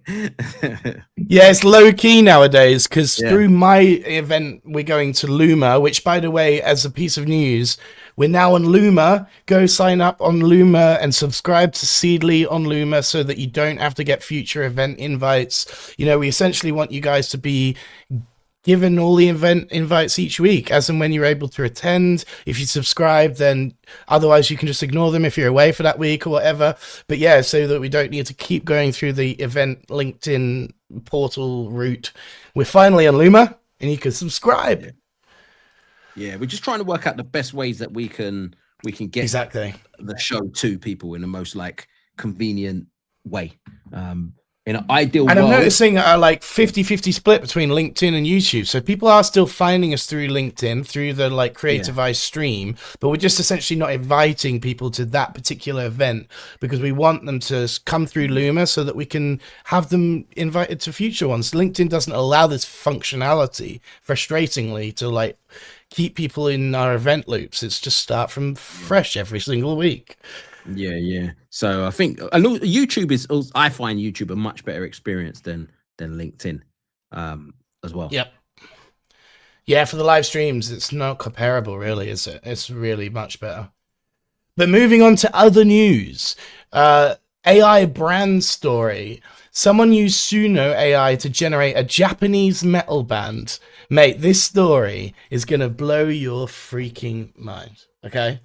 Yeah, it's low key nowadays because through my event, we're going to Luma, which, by the way, as a piece of news, we're now on Luma. Go sign up on Luma and subscribe to Seedly on Luma so that you don't have to get future event invites. You know, we essentially want you guys to be given all the event invites each week, as and when you're able to attend. If you subscribe, then otherwise you can just ignore them if you're away for that week or whatever. But yeah, so that we don't need to keep going through the event LinkedIn portal route. We're finally on Luma, and you can subscribe. Yeah, we're just trying to work out the best ways that we can get exactly the show to people in the most like convenient way. In an ideal world. And I'm noticing a like 50-50 split between LinkedIn and YouTube. So people are still finding us through LinkedIn, through the like Creative Eye stream, but we're just essentially not inviting people to that particular event because we want them to come through Luma so that we can have them invited to future ones. LinkedIn doesn't allow this functionality, frustratingly, to like keep people in our event loops. It's just start from fresh every single week. Yeah. So I think YouTube is. I find YouTube a much better experience than LinkedIn, as well. Yep. Yeah, for the live streams, it's not comparable, really, is it? It's really much better. But moving on to other news, AI brand story. Someone used Suno AI to generate a Japanese metal band. Mate, this story is gonna blow your freaking mind. Okay.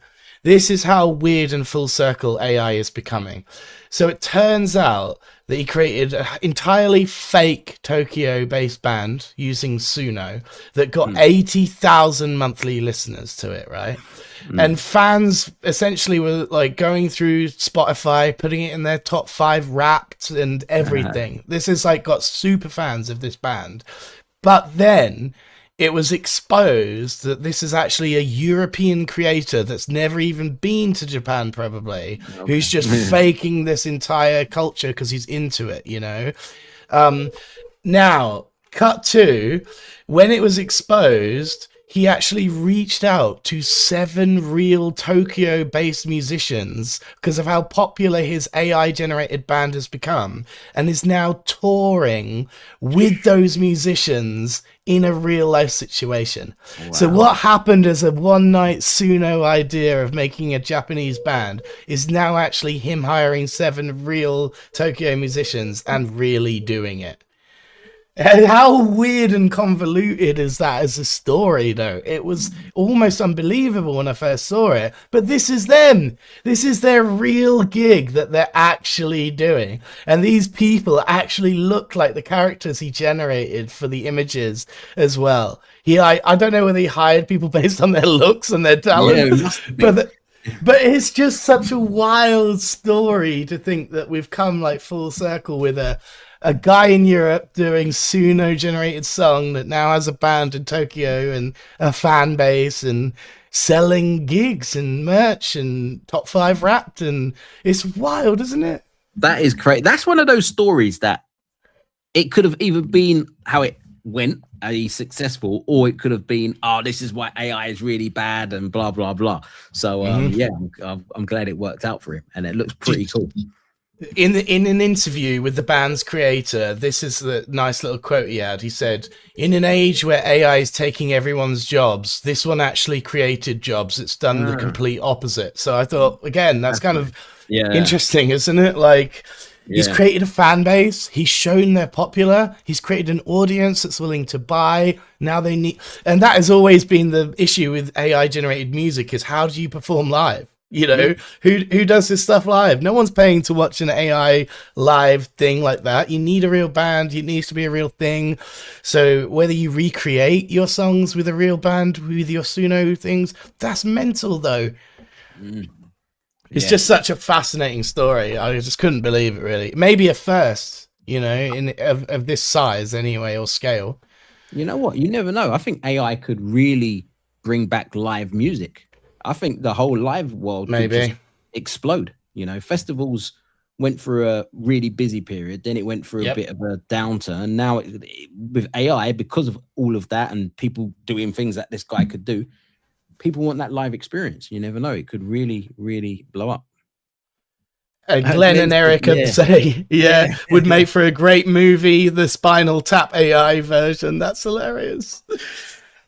This is how weird and full circle AI is becoming. So it turns out that he created an entirely fake Tokyo-based band using Suno that got 80,000 monthly listeners to it, right? And fans essentially were like going through Spotify, putting it in their top 5 Wrapped and everything. This is like got super fans of this band. But then it was exposed that this is actually a European creator that's never even been to Japan, probably, who's just faking this entire culture because he's into it, you know? Now, cut to, when it was exposed, he actually reached out to 7 real Tokyo-based musicians because of how popular his AI-generated band has become, and is now touring with those musicians in a real-life situation. Wow. So what happened as a one-night Suno idea of making a Japanese band is now actually him hiring 7 real Tokyo musicians and really doing it. And how weird and convoluted is that as a story, though? It was almost unbelievable when I first saw it. But this is them. This is their real gig that they're actually doing. And these people actually look like the characters he generated for the images as well. I don't know whether he hired people based on their looks and their talent, but it's just such a wild story to think that we've come like full circle with a guy in Europe doing Suno generated song that now has a band in Tokyo and a fan base and selling gigs and merch and top 5 Wrapped, and it's wild, isn't it? That is crazy. That's one of those stories that it could have either been how it went, successful, or it could have been, this is why AI is really bad and blah blah blah. So I'm glad it worked out for him, and it looks pretty cool. In an interview with the band's creator, this is the nice little quote he had. He said, "In an age where AI is taking everyone's jobs, this one actually created jobs. It's done the complete opposite." So I thought, again, that's kind of interesting, isn't it? Like, he's created a fan base. He's shown they're popular. He's created an audience that's willing to buy. Now they need, and that has always been the issue with AI generated music, is how do you perform live? You know, who does this stuff live? No one's paying to watch an AI live thing like that. You need a real band. It needs to be a real thing. So whether you recreate your songs with a real band, with your Suno things, that's mental, though. It's just such a fascinating story. I just couldn't believe it, really. Maybe a first, you know, of this size anyway, or scale. You know what? You never know. I think AI could really bring back live music. I think the whole live world could just explode. You know, festivals went through a really busy period, then it went through a bit of a downturn. Now with AI, because of all of that and people doing things that this guy could do, people want that live experience. You never know. It could really, really blow up. Glenn and Erica say, would make for a great movie, the Spinal Tap AI version. That's hilarious.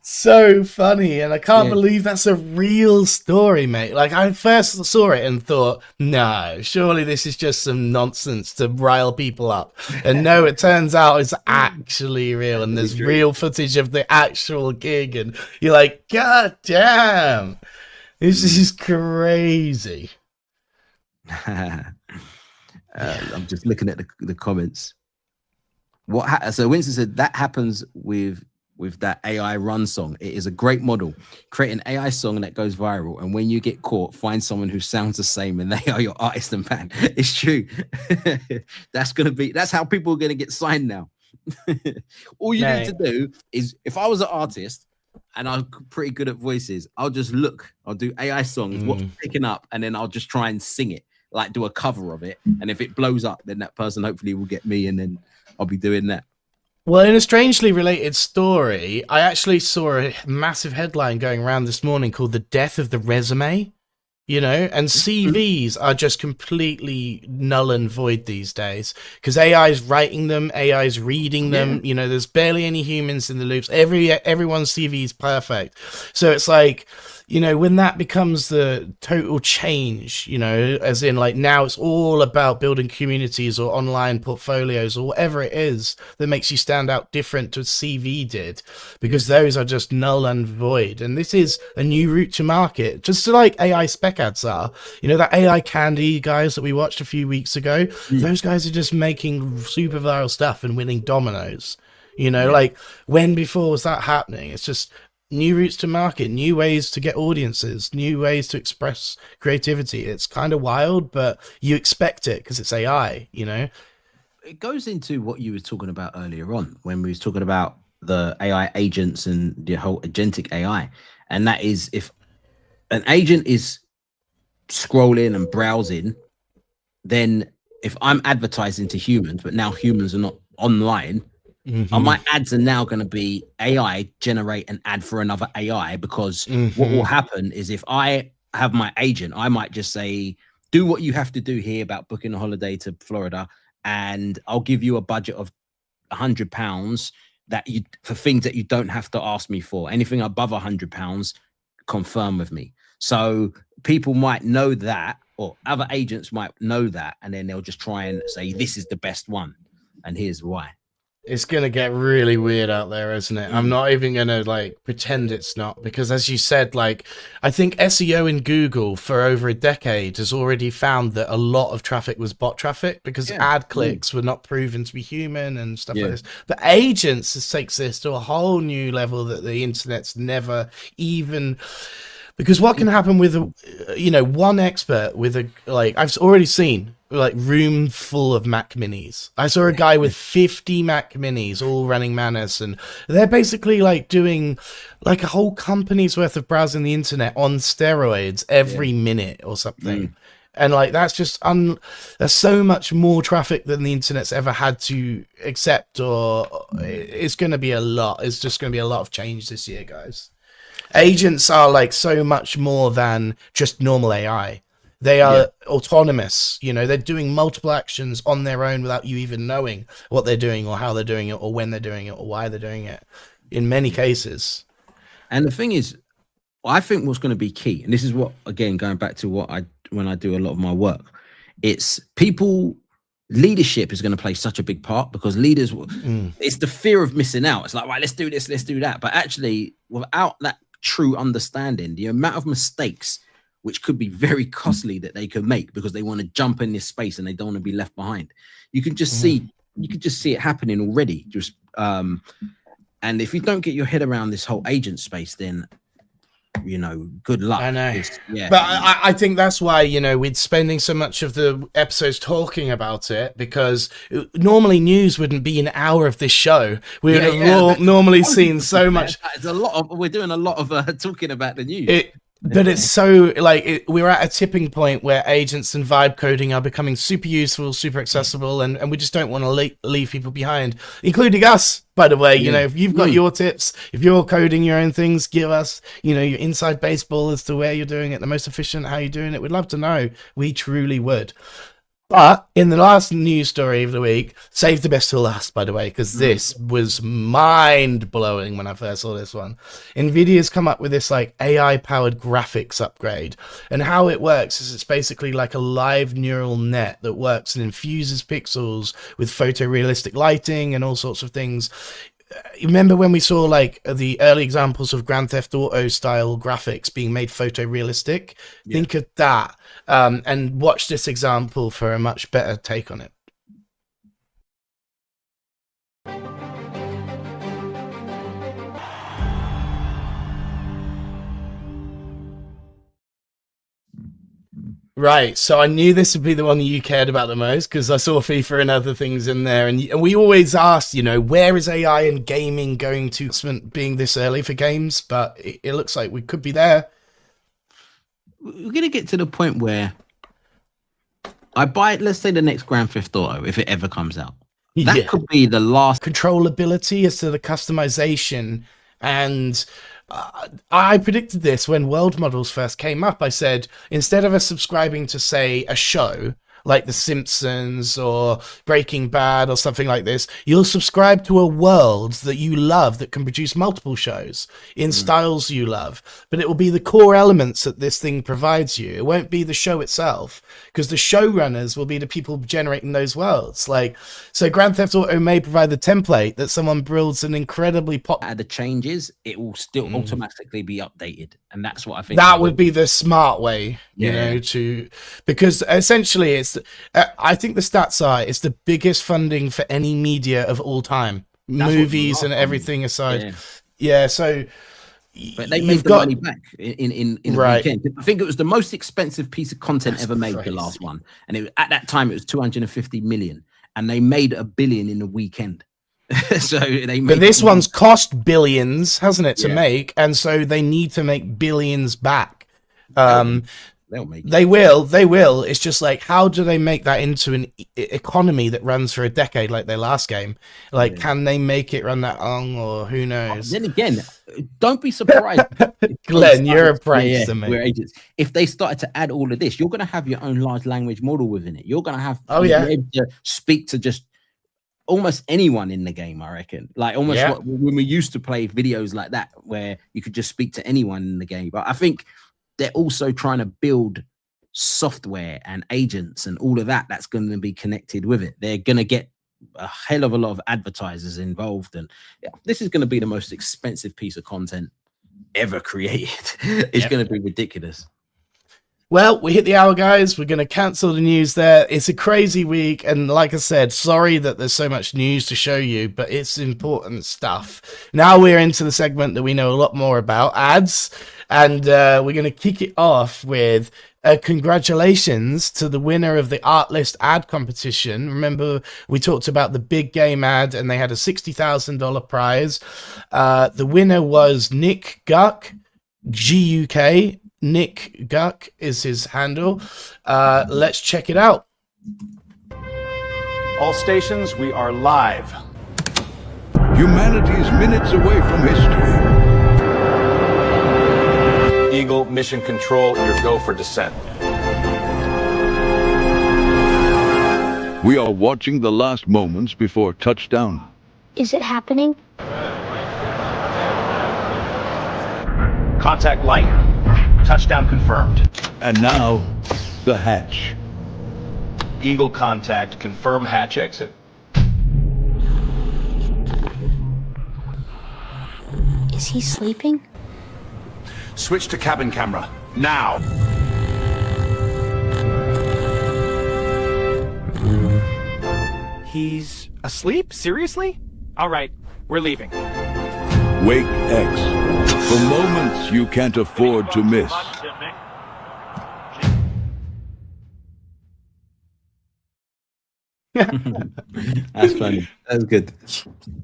so funny, and I can't believe that's a real story, mate. Like, I first saw it and thought, no, surely this is just some nonsense to rile people up. And no, it turns out it's actually real, and there's real footage of the actual gig, and you're like, God damn, this is crazy. I'm just looking at the comments. So Winston said that happens with that AI run song. It is a great model. Create an AI song that goes viral, and when you get caught, find someone who sounds the same and they are your artist and band. It's true. That's how people are gonna get signed now. All you need to do is, if I was an artist and I'm pretty good at voices, I'll just I'll do AI songs, what's picking up, and then I'll just try and sing it, like do a cover of it. And if it blows up, then that person hopefully will get me, and then I'll be doing that. Well, in a strangely related story, I actually saw a massive headline going around this morning called "The Death of the Resume." You know, and CVs are just completely null and void these days because AI is writing them, AI is reading them. You know, there's barely any humans in the loops. Everyone's CV is perfect. So it's like, you know, when that becomes the total change, you know, as in like now it's all about building communities or online portfolios or whatever it is that makes you stand out different to a CV did, because those are just null and void. And this is a new route to market, just like AI spec ads are. You know, that AI Candy guys that we watched a few weeks ago, those guys are just making super viral stuff and winning dominoes. You know, like when before was that happening? It's just new routes to market, new ways to get audiences, new ways to express creativity. It's kind of wild, but you expect it because it's AI, you know? It goes into what you were talking about earlier on when we was talking about the AI agents and the whole agentic AI. And that is, if an agent is scrolling and browsing, then if I'm advertising to humans, but now humans are not online, my ads are now going to be AI generate an ad for another AI, because what will happen is if I have my agent, I might just say, do what you have to do here about booking a holiday to Florida, and I'll give you a budget of £100 for things that you don't have to ask me for. Anything above £100, confirm with me. So people might know that, or other agents might know that, and then they'll just try and say, this is the best one, and here's why. It's going to get really weird out there, isn't it? I'm not even going to like pretend it's not, because as you said, like, I think SEO in Google for over a decade has already found that a lot of traffic was bot traffic because ad clicks were not proven to be human and stuff like this. But agents takes this to a whole new level that the internet's never even... Because what can happen with, you know, one expert with a, like, I've already seen, like, room full of Mac Minis. I saw a guy with 50 Mac Minis all running Manus, and they're basically, like, doing, like, a whole company's worth of browsing the internet on steroids every minute or something. And, like, that's just, there's so much more traffic than the internet's ever had to accept, or it's going to be a lot. It's just going to be a lot of change this year, guys. Agents are like so much more than just normal AI. They are autonomous, you know, they're doing multiple actions on their own without you even knowing what they're doing or how they're doing it or when they're doing it or why they're doing it in many cases. And the thing is, I think what's going to be key, and this is what, again, going back to what when I do a lot of my work, it's leadership is going to play such a big part, because leaders, it's the fear of missing out. It's like, right, let's do this, let's do that. But actually, without that true understanding, the amount of mistakes which could be very costly that they could make because they want to jump in this space and they don't want to be left behind. You can just see it happening already. And if you don't get your head around this whole agent space, then, you know, good luck. I know. But I think that's why, you know, we're spending so much of the episodes talking about it, because normally news wouldn't be an hour of this show. We would have normally seen so much. We're doing a lot of talking about the news. But it's so, like, we're at a tipping point where agents and vibe coding are becoming super useful, super accessible, and we just don't want to leave people behind, including us, by the way. You know, if you've got your tips, if you're coding your own things, give us, you know, your inside baseball as to where you're doing it the most efficient, how you're doing it. We'd love to know. We truly would. But in the last news story of the week, save the best till last, by the way, because this was mind-blowing when I first saw this one. Nvidia's come up with this like AI-powered graphics upgrade. And how it works is it's basically like a live neural net that works and infuses pixels with photorealistic lighting and all sorts of things. You remember when we saw like the early examples of Grand Theft Auto style graphics being made photorealistic? Yeah. Think of that, and watch this example for a much better take on it. Right, so I knew this would be the one that you cared about the most because I saw FIFA and other things in there, and we always asked, you know, where is AI and gaming going to, being this early for games, but it looks like we could be there. We're going to get to the point where I buy, let's say, the next Grand Theft Auto, if it ever comes out. That could be the last. Controllability as to the customization, and I predicted this when world models first came up. I said, instead of us subscribing to, say, a show like The Simpsons or Breaking Bad or something like this, you'll subscribe to a world that you love that can produce multiple shows in styles you love. But it will be the core elements that this thing provides you. It won't be the show itself, because the showrunners will be the people generating those worlds. Like, so Grand Theft Auto may provide the template that someone builds an incredibly the changes, it will still automatically be updated. And that's what I think. That would be the smart way, you know, because essentially it's, I think the stats are, it's the biggest funding for any media of all time, movies and everything aside. So but they made the money back in the weekend. I think it was the most expensive piece of content ever made, the last one, and at that time it was 250 million, and they made $1 billion in a weekend. So they made, but this one's cost billions, hasn't it, to make, and so they need to make billions back. They'll make it. They will. It's just like, how do they make that into an economy that runs for a decade like their last game? Like, can they make it run that long, or who knows? Then again, don't be surprised. Glenn, you're a prankster, mate. We're agents. If they started to add all of this, you're going to have your own large language model within it. You're going to have be able to speak to just almost anyone in the game, I reckon. Like almost when we used to play videos like that, where you could just speak to anyone in the game. But I think they're also trying to build software and agents and all of that that's going to be connected with it. They're going to get a hell of a lot of advertisers involved, and this is going to be the most expensive piece of content ever created. It's going to be ridiculous. Well, we hit the hour, guys. We're going to cancel the news there. It's a crazy week, and like I said, sorry that there's so much news to show you, but it's important stuff. Now we're into the segment that we know a lot more about, ads, and we're going to kick it off with congratulations to the winner of the Artlist ad competition. Remember, we talked about the big game ad, and they had a $60,000 prize. The winner was Nick Guck, G-U-K. Nick Guck is his handle. Let's check it out. All stations, we are live. Humanity is minutes away from history. Eagle, mission control, your go for descent. We are watching the last moments before touchdown. Is it happening? Contact light. Touchdown confirmed. And now, the hatch. Eagle contact, confirm hatch exit. Is he sleeping? Switch to cabin camera, now. He's asleep? Seriously? All right, we're leaving. Wake X. For moments you can't afford to miss. That's funny. That's good.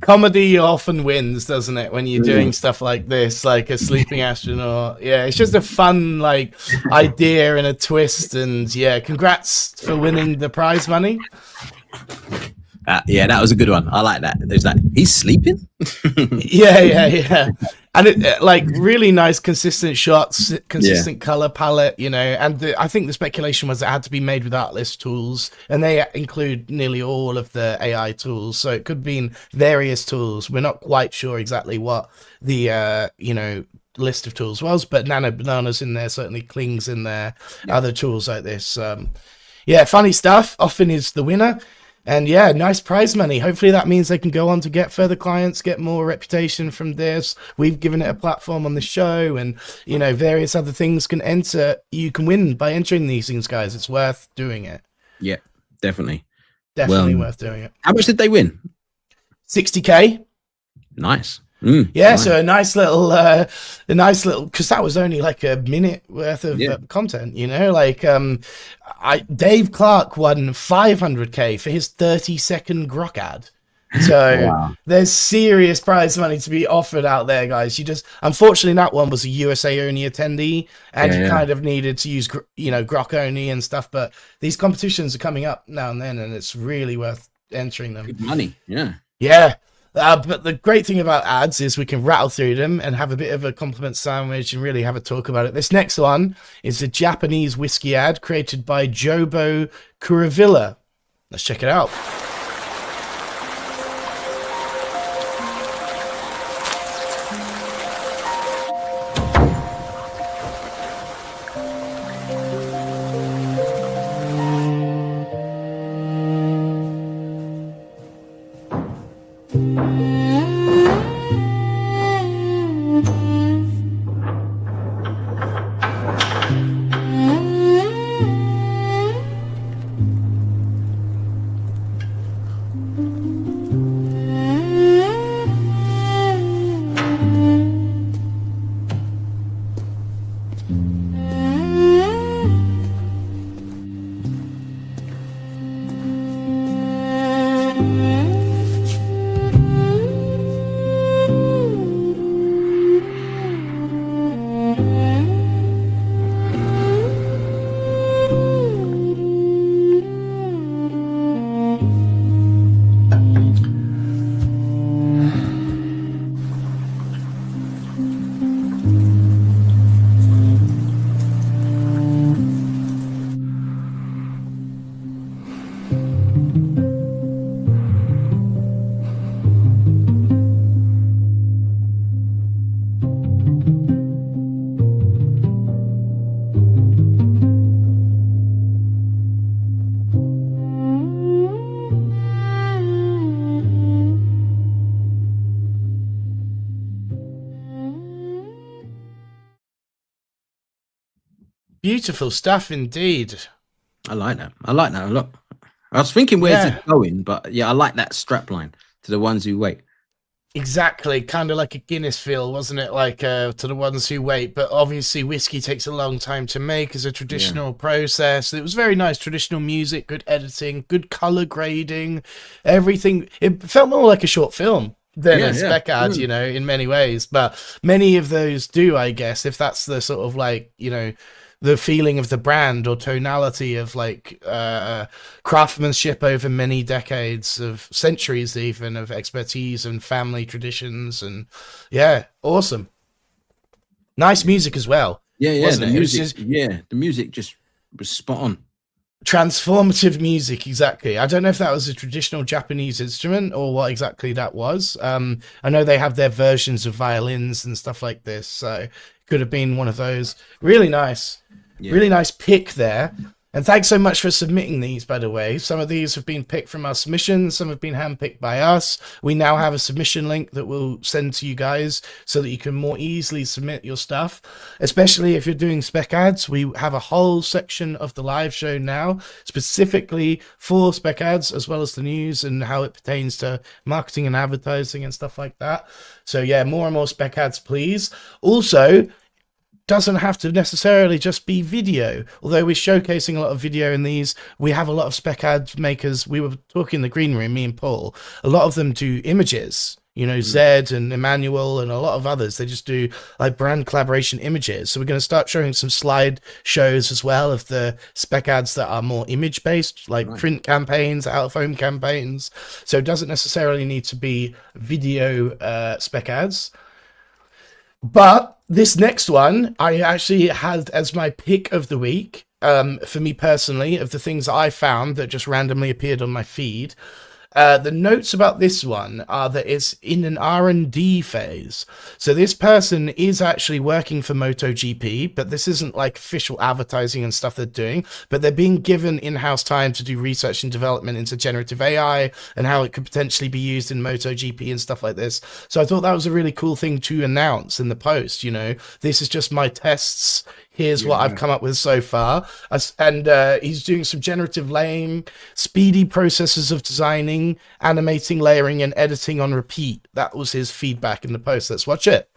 Comedy often wins, doesn't it, when you're doing stuff like this, like a sleeping astronaut? Yeah, it's just a fun like idea and a twist, and yeah, congrats for winning the prize money. Yeah, that was a good one. I like that. There's that. He's sleeping. yeah. And it like really nice, consistent shots, consistent color palette, you know. And I think the speculation was it had to be made with Artlist tools, and they include nearly all of the AI tools. So it could have been various tools. We're not quite sure exactly what the you know, list of tools was, but Nano Banana's in there, certainly Kling's in there, other tools like this. Yeah, funny stuff. Often is the winner. And yeah, nice prize money. Hopefully that means they can go on to get further clients, get more reputation from this. We've given it a platform on the show, and you know, various other things can enter. You can win by entering these things, guys. It's worth doing it. Yeah, definitely. Definitely worth doing it. How much did they win? 60K. Nice. Yeah, so a nice little, because that was only like a minute worth of content, you know, like, Dave Clark won 500K for his 30-second grok ad. So there's serious prize money to be offered out there, guys. Unfortunately, that one was a USA only attendee, and you kind of needed to use, you know, grok only and stuff. But these competitions are coming up now and then, and it's really worth entering them. Good money. Yeah. Yeah. But the great thing about ads is we can rattle through them and have a bit of a compliment sandwich and really have a talk about it. This next one is a Japanese whiskey ad created by Jobo Kuravilla. Let's check it out. Beautiful stuff indeed. I like that. I like that a lot. I was thinking, where's it going? But yeah, I like that strap line to the ones who wait. Exactly, kind of like a Guinness feel, wasn't it? Like to the ones who wait. But obviously, whiskey takes a long time to make as a traditional process. It was very nice, traditional music, good editing, good color grading, everything. It felt more like a short film than a spec ad, you know, in many ways. But many of those do, I guess, if that's the sort of like, you know, the feeling of the brand or tonality of like craftsmanship over many decades of centuries, even of expertise and family traditions. And yeah, awesome. Nice music as well. Yeah. The music, the music just was spot on. Transformative music, exactly. I don't know if that was a traditional Japanese instrument or what exactly that was. I know they have their versions of violins and stuff like this, so it could have been one of those. Really nice. Really nice pick there. And thanks so much for submitting these, by the way. Some of these have been picked from our submissions. Some have been handpicked by us. We now have a submission link that we'll send to you guys so that you can more easily submit your stuff, especially if you're doing spec ads. We have a whole section of the live show now specifically for spec ads, as well as the news and how it pertains to marketing and advertising and stuff like that. So yeah, more and more spec ads, please. Also, doesn't have to necessarily just be video, although we're showcasing a lot of video in these. We have a lot of spec ad makers. We were talking in the green room, me and Paul, a lot of them do images, you know, Zed and Emmanuel and a lot of others. They just do like brand collaboration images. So we're going to start showing some slide shows as well of the spec ads that are more image based, like print campaigns, out of home campaigns. So it doesn't necessarily need to be video spec ads. But this next one, I actually had as my pick of the week, for me personally, of the things that I found that just randomly appeared on my feed. The notes about this one are that it's in an R&D phase. So this person is actually working for MotoGP, but this isn't like official advertising and stuff they're doing, but they're being given in-house time to do research and development into generative AI and how it could potentially be used in MotoGP and stuff like this. So I thought that was a really cool thing to announce in the post. You know, this is just my tests. Here's what I've come up with so far. And he's doing some generative laying, speedy processes of designing, animating, layering, and editing on repeat. That was his feedback in the post. Let's watch it.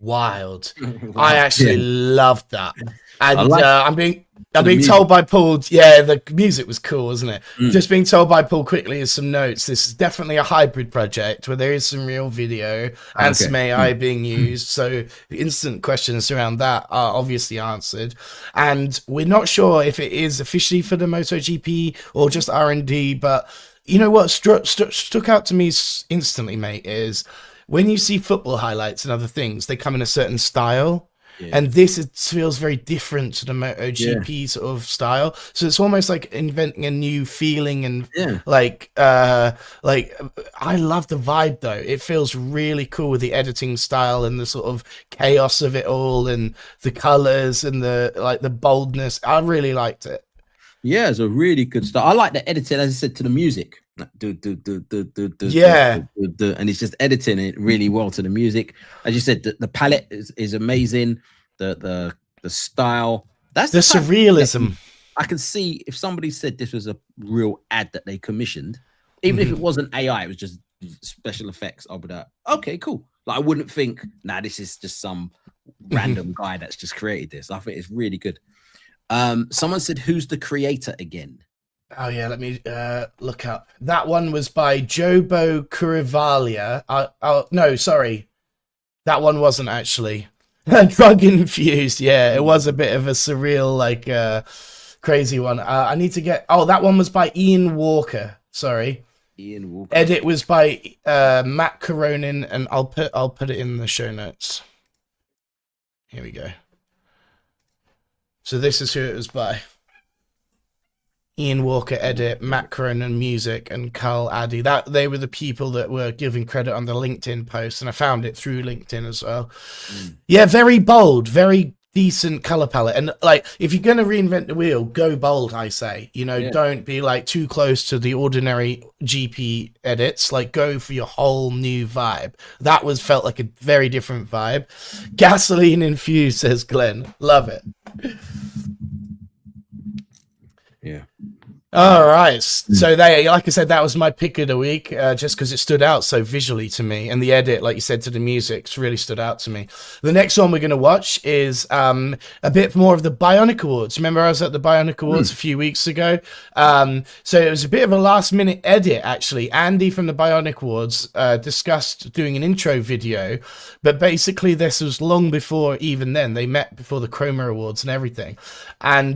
Wild. I actually loved that. And I'm being told by Paul, the music was cool, wasn't it? Just being told by Paul quickly as some notes. This is definitely a hybrid project where there is some real video and some AI being used. So instant questions around that are obviously answered. And we're not sure if it is officially for the MotoGP or just R&D, but you know what struck out to me instantly, mate, is when you see football highlights and other things, they come in a certain style. And this feels very different to the MotoGP sort of style. So it's almost like inventing a new feeling and like I love the vibe though. It feels really cool with the editing style and the sort of chaos of it all and the colors and the boldness. I really liked it. Yeah, it's a really good style. I like the editing, as I said, to the music. And it's just editing it really well to the music. As you said, the palette is amazing. The style, that's the surrealism. I can see if somebody said this was a real ad that they commissioned, even if it wasn't AI, it was just special effects. I'll be like, okay, cool. Like I wouldn't think, nah, this is just some random guy that's just created this. I think it's really good. Someone said, who's the creator again? Oh yeah, let me look up. That one was by Jobo Kurivalia. No, sorry. That one wasn't actually. Drug infused, yeah. It was a bit of a surreal, like crazy one. I need to get that one was by Ian Walker. Sorry. Ian Walker. Edit was by Matt Coronin, and I'll put it in the show notes. Here we go. So this is who it was by. Ian Walker edit, Matt Cronin music, and Carl Addy. They were the people that were giving credit on the LinkedIn post, and I found it through LinkedIn as well. Yeah, very bold, very decent color palette. And like, if you're going to reinvent the wheel, go bold, I say. You know, don't be like too close to the ordinary GP edits. Like, go for your whole new vibe. That felt like a very different vibe. Gasoline infused, says Glenn. Love it. Yeah. All right. So like I said, that was my pick of the week, just because it stood out so visually to me, and the edit, like you said, to the music really stood out to me. The next one we're going to watch is a bit more of the Bionic Awards. Remember, I was at the Bionic Awards a few weeks ago. So it was a bit of a last-minute edit, actually. Andy from the Bionic Awards discussed doing an intro video, but basically this was long before even then. They met before the Chroma Awards and everything, and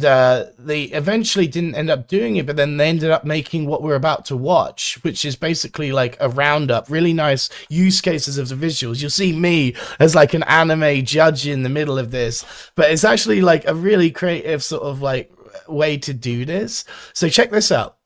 they eventually didn't end up doing it. But then they ended up making what we're about to watch, which is basically like a roundup, really nice use cases of the visuals. You'll see me as like an anime judge in the middle of this, but it's actually like a really creative sort of like way to do this. So check this out.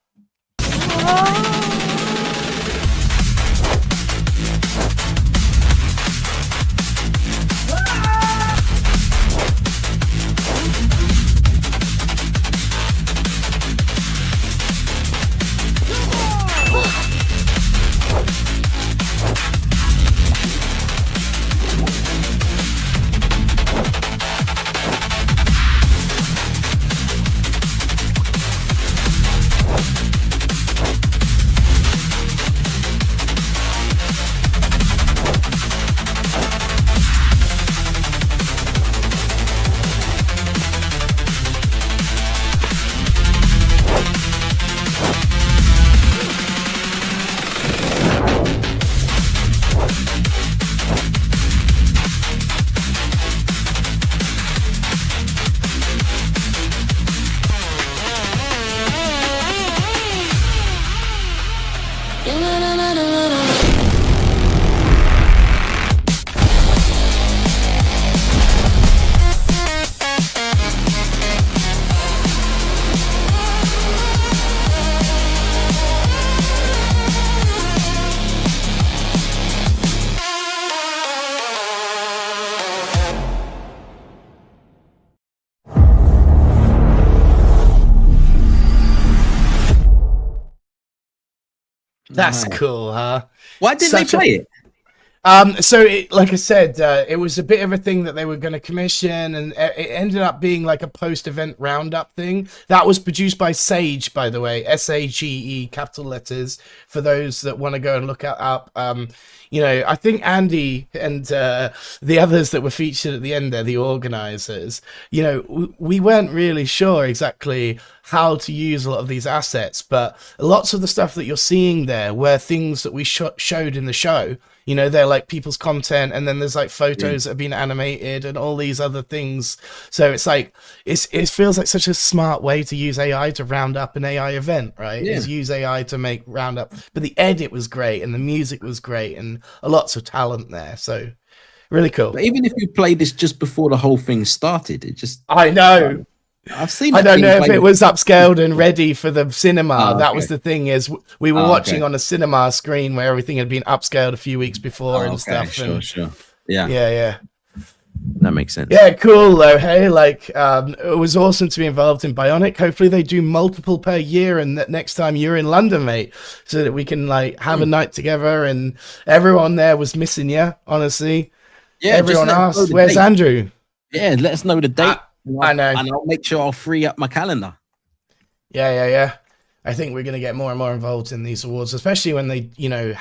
That's cool, huh? Why didn't they play it? So like I said, it was a bit of a thing that they were going to commission, and it ended up being like a post-event roundup thing. That was produced by Sage, by the way, SAGE, capital letters, for those that want to go and look it up. You know, I think Andy and the others that were featured at the end there, the organizers, you know, we weren't really sure exactly how to use a lot of these assets, but lots of the stuff that you're seeing there were things that we showed in the show. You know, they're like people's content, and then there's like photos that have been animated and all these other things. So it's like, it feels like such a smart way to use AI to round up an AI event, right? Is use AI to make roundup. But the edit was great, and the music was great, and lots of talent there. So really cool. But even if you played this just before the whole thing started, it just... I know. I've seen. I don't know if it was upscaled and ready for the cinema. That was the thing, is we were watching on a cinema screen where everything had been upscaled a few weeks before and stuff. Sure. Yeah. That makes sense. Yeah, cool though. Hey, like, it was awesome to be involved in Bionic. Hopefully they do multiple per year, and that next time you're in London, mate, so that we can like have a night together. And everyone there was missing you, honestly. Yeah. Everyone asked, "Where's Andrew?" Yeah, let us know the date. I know, and I'll make sure I'll free up my calendar. Yeah. I think we're going to get more and more involved in these awards, especially when they, you know,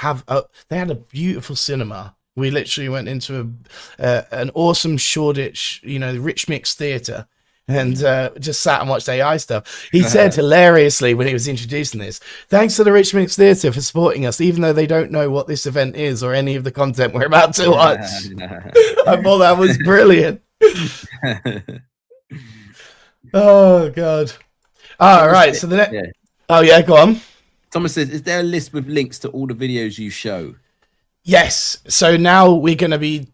they had a beautiful cinema. We literally went into an awesome Shoreditch, you know, Rich Mix theatre, and just sat and watched AI stuff. He said hilariously when he was introducing this, "Thanks to the Rich Mix Theatre for supporting us, even though they don't know what this event is or any of the content we're about to watch." I thought that was brilliant. Oh god. All right, so the next Oh yeah, go on. Thomas says, is there a list with links to all the videos you show? Yes. So now we're going to be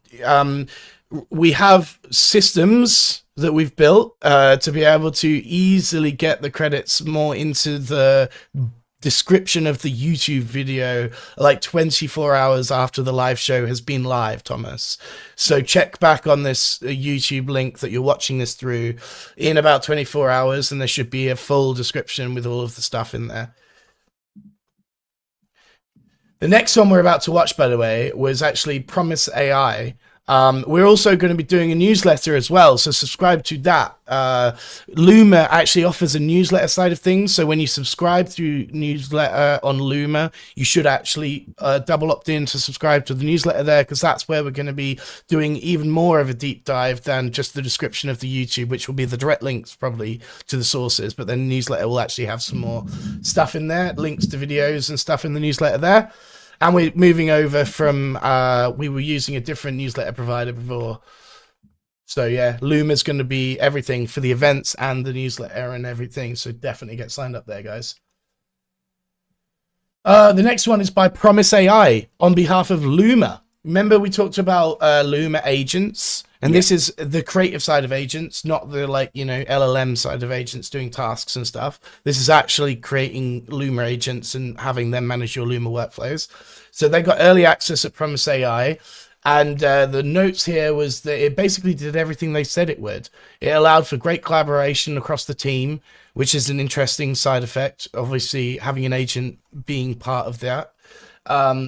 we have systems that we've built to be able to easily get the credits more into the description of the YouTube video, like 24 hours after the live show has been live, Thomas. So check back on this YouTube link that you're watching this through in about 24 hours, and there should be a full description with all of the stuff in there. The next one we're about to watch, by the way, was actually Promise AI. We're also going to be doing a newsletter as well, so subscribe to that. Luma actually offers a newsletter side of things, so when you subscribe through newsletter on Luma, you should actually double opt in to subscribe to the newsletter there, because that's where we're going to be doing even more of a deep dive than just the description of the YouTube, which will be the direct links probably to the sources, but then the newsletter will actually have some more stuff in there, links to videos and stuff in the newsletter there. And we're moving over from, we were using a different newsletter provider before. So yeah, Luma's going to be everything for the events and the newsletter and everything. So definitely get signed up there, guys. The next one is by Promise AI on behalf of Luma. Remember we talked about Luma agents, and this is the creative side of agents, not the, like, you know, LLM side of agents doing tasks and stuff. This is actually creating Luma agents and having them manage your Luma workflows. So they got early access at Promise AI, and the notes here was that it basically did everything they said it would. It allowed for great collaboration across the team, which is an interesting side effect, obviously having an agent being part of that.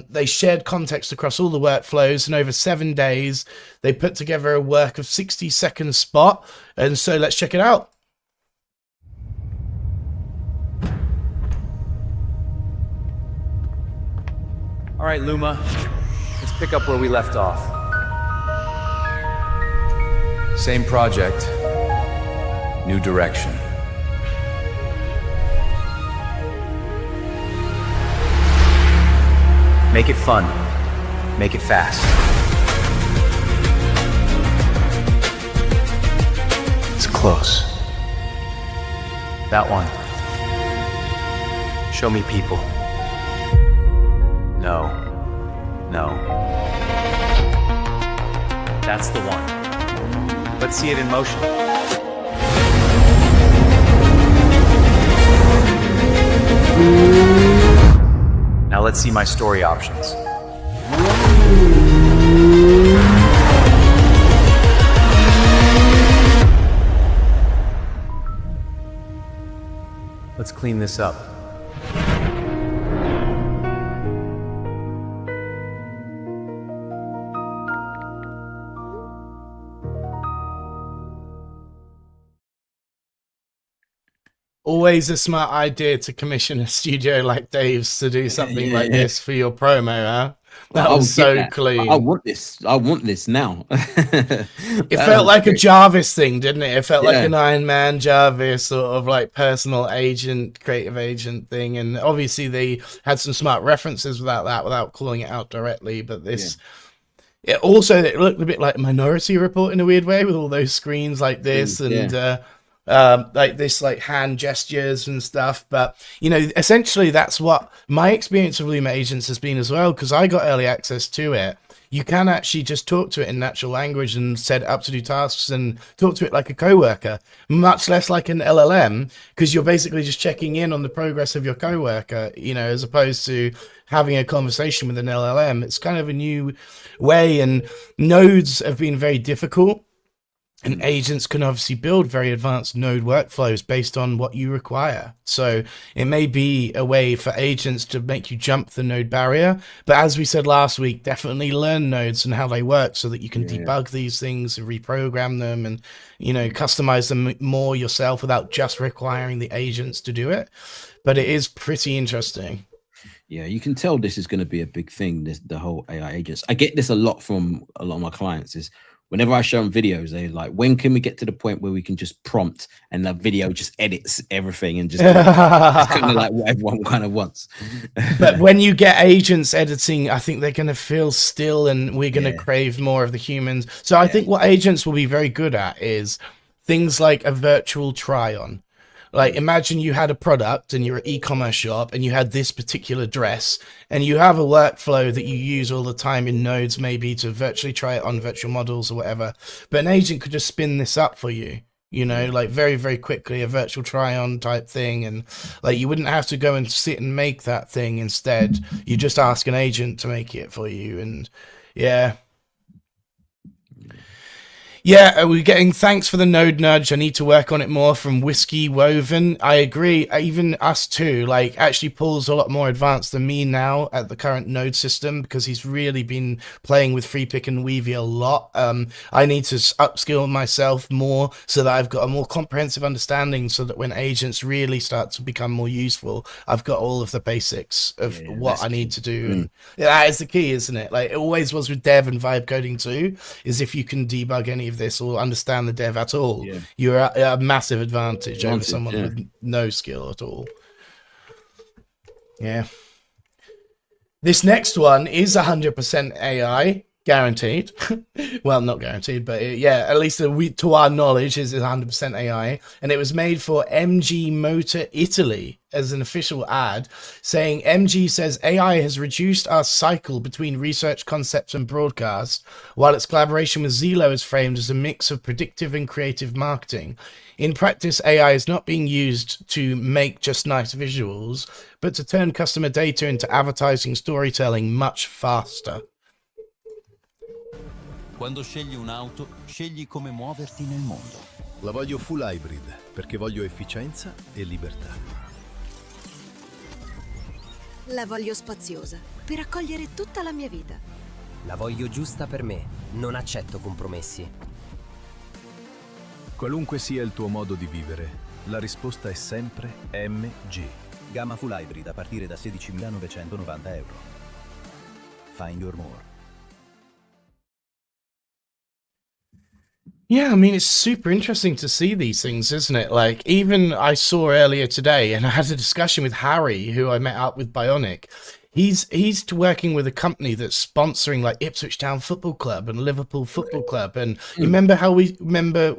They shared context across all the workflows, and over 7 days they put together a work of 60-second spot. And so let's check it out. All right, Luma, let's pick up where we left off. Same project, new direction. Make it fun. Make it fast. It's close. That one. Show me people. No. No. That's the one. Let's see it in motion. Now let's see my story options. Let's clean this up. Always a smart idea to commission a studio like Dave's to do something like this for your promo, huh? That was so clean. I want this. I want this now. It felt like a Jarvis thing, didn't it? It felt like an Iron Man Jarvis sort of like personal agent, creative agent thing. And obviously they had some smart references without calling it out directly. But this, it looked a bit like Minority Report in a weird way with all those screens like this and like this, like hand gestures and stuff. But you know, essentially that's what my experience of Luma Agents has been as well, because I got early access to it. You can actually just talk to it in natural language and set it up to do tasks and talk to it like a coworker, much less like an LLM, because you're basically just checking in on the progress of your coworker, you know, as opposed to having a conversation with an LLM. It's kind of a new way, and nodes have been very difficult. And agents can obviously build very advanced node workflows based on what you require. So it may be a way for agents to make you jump the node barrier. But as we said last week, definitely learn nodes and how they work so that you can debug these things and reprogram them and, you know, customize them more yourself without just requiring the agents to do it. But it is pretty interesting. Yeah, you can tell this is going to be a big thing, the whole AI agents. I get this a lot from a lot of my clients is, whenever I show them videos, they're like, when can we get to the point where we can just prompt and the video just edits everything and just it's kind of like what everyone kind of wants. But when you get agents editing, I think they're going to feel still and we're going to crave more of the humans. So I think what agents will be very good at is things like a virtual try-on. Like, imagine you had a product and you're an e-commerce shop and you had this particular dress and you have a workflow that you use all the time in nodes, maybe to virtually try it on virtual models or whatever. But an agent could just spin this up for you, you know, like very, very quickly, a virtual try-on type thing. And like, you wouldn't have to go and sit and make that thing. Instead, you just ask an agent to make it for you. And yeah. Yeah, we're getting thanks for the node nudge. I need to work on it more from Whiskey Woven. I agree. Even us too. Like, actually, Paul's a lot more advanced than me now at the current node system because he's really been playing with Freepik and Weavy a lot. I need to upskill myself more so that I've got a more comprehensive understanding so that when agents really start to become more useful, I've got all of the basics of what I need to do. And that is the key, isn't it? Like, it always was with dev and vibe coding too, is if you can debug any of this or understand the dev at all, you're at a massive advantage over someone with no skill at all. Yeah. This next one is 100% AI, guaranteed. Well, not guaranteed, but yeah, at least to our knowledge, is 100% AI. And it was made for MG Motor Italy as an official ad, saying MG says AI has reduced our cycle between research, concepts, and broadcast, while its collaboration with Zelo is framed as a mix of predictive and creative marketing. In practice, AI is not being used to make just nice visuals, but to turn customer data into advertising storytelling much faster. Quando scegli un'auto, scegli come muoverti nel mondo. La voglio full hybrid, perché voglio efficienza e libertà. La voglio spaziosa, per accogliere tutta la mia vita. La voglio giusta per me, non accetto compromessi. Qualunque sia il tuo modo di vivere, la risposta è sempre MG. Gamma full hybrid a partire da €16.990. Find your more. Yeah, I mean, it's super interesting to see these things, isn't it? Like, even I saw earlier today, and I had a discussion with Harry, who I met up with Bionic. He's working with a company that's sponsoring like Ipswich Town Football Club and Liverpool Football Club. And you remember how we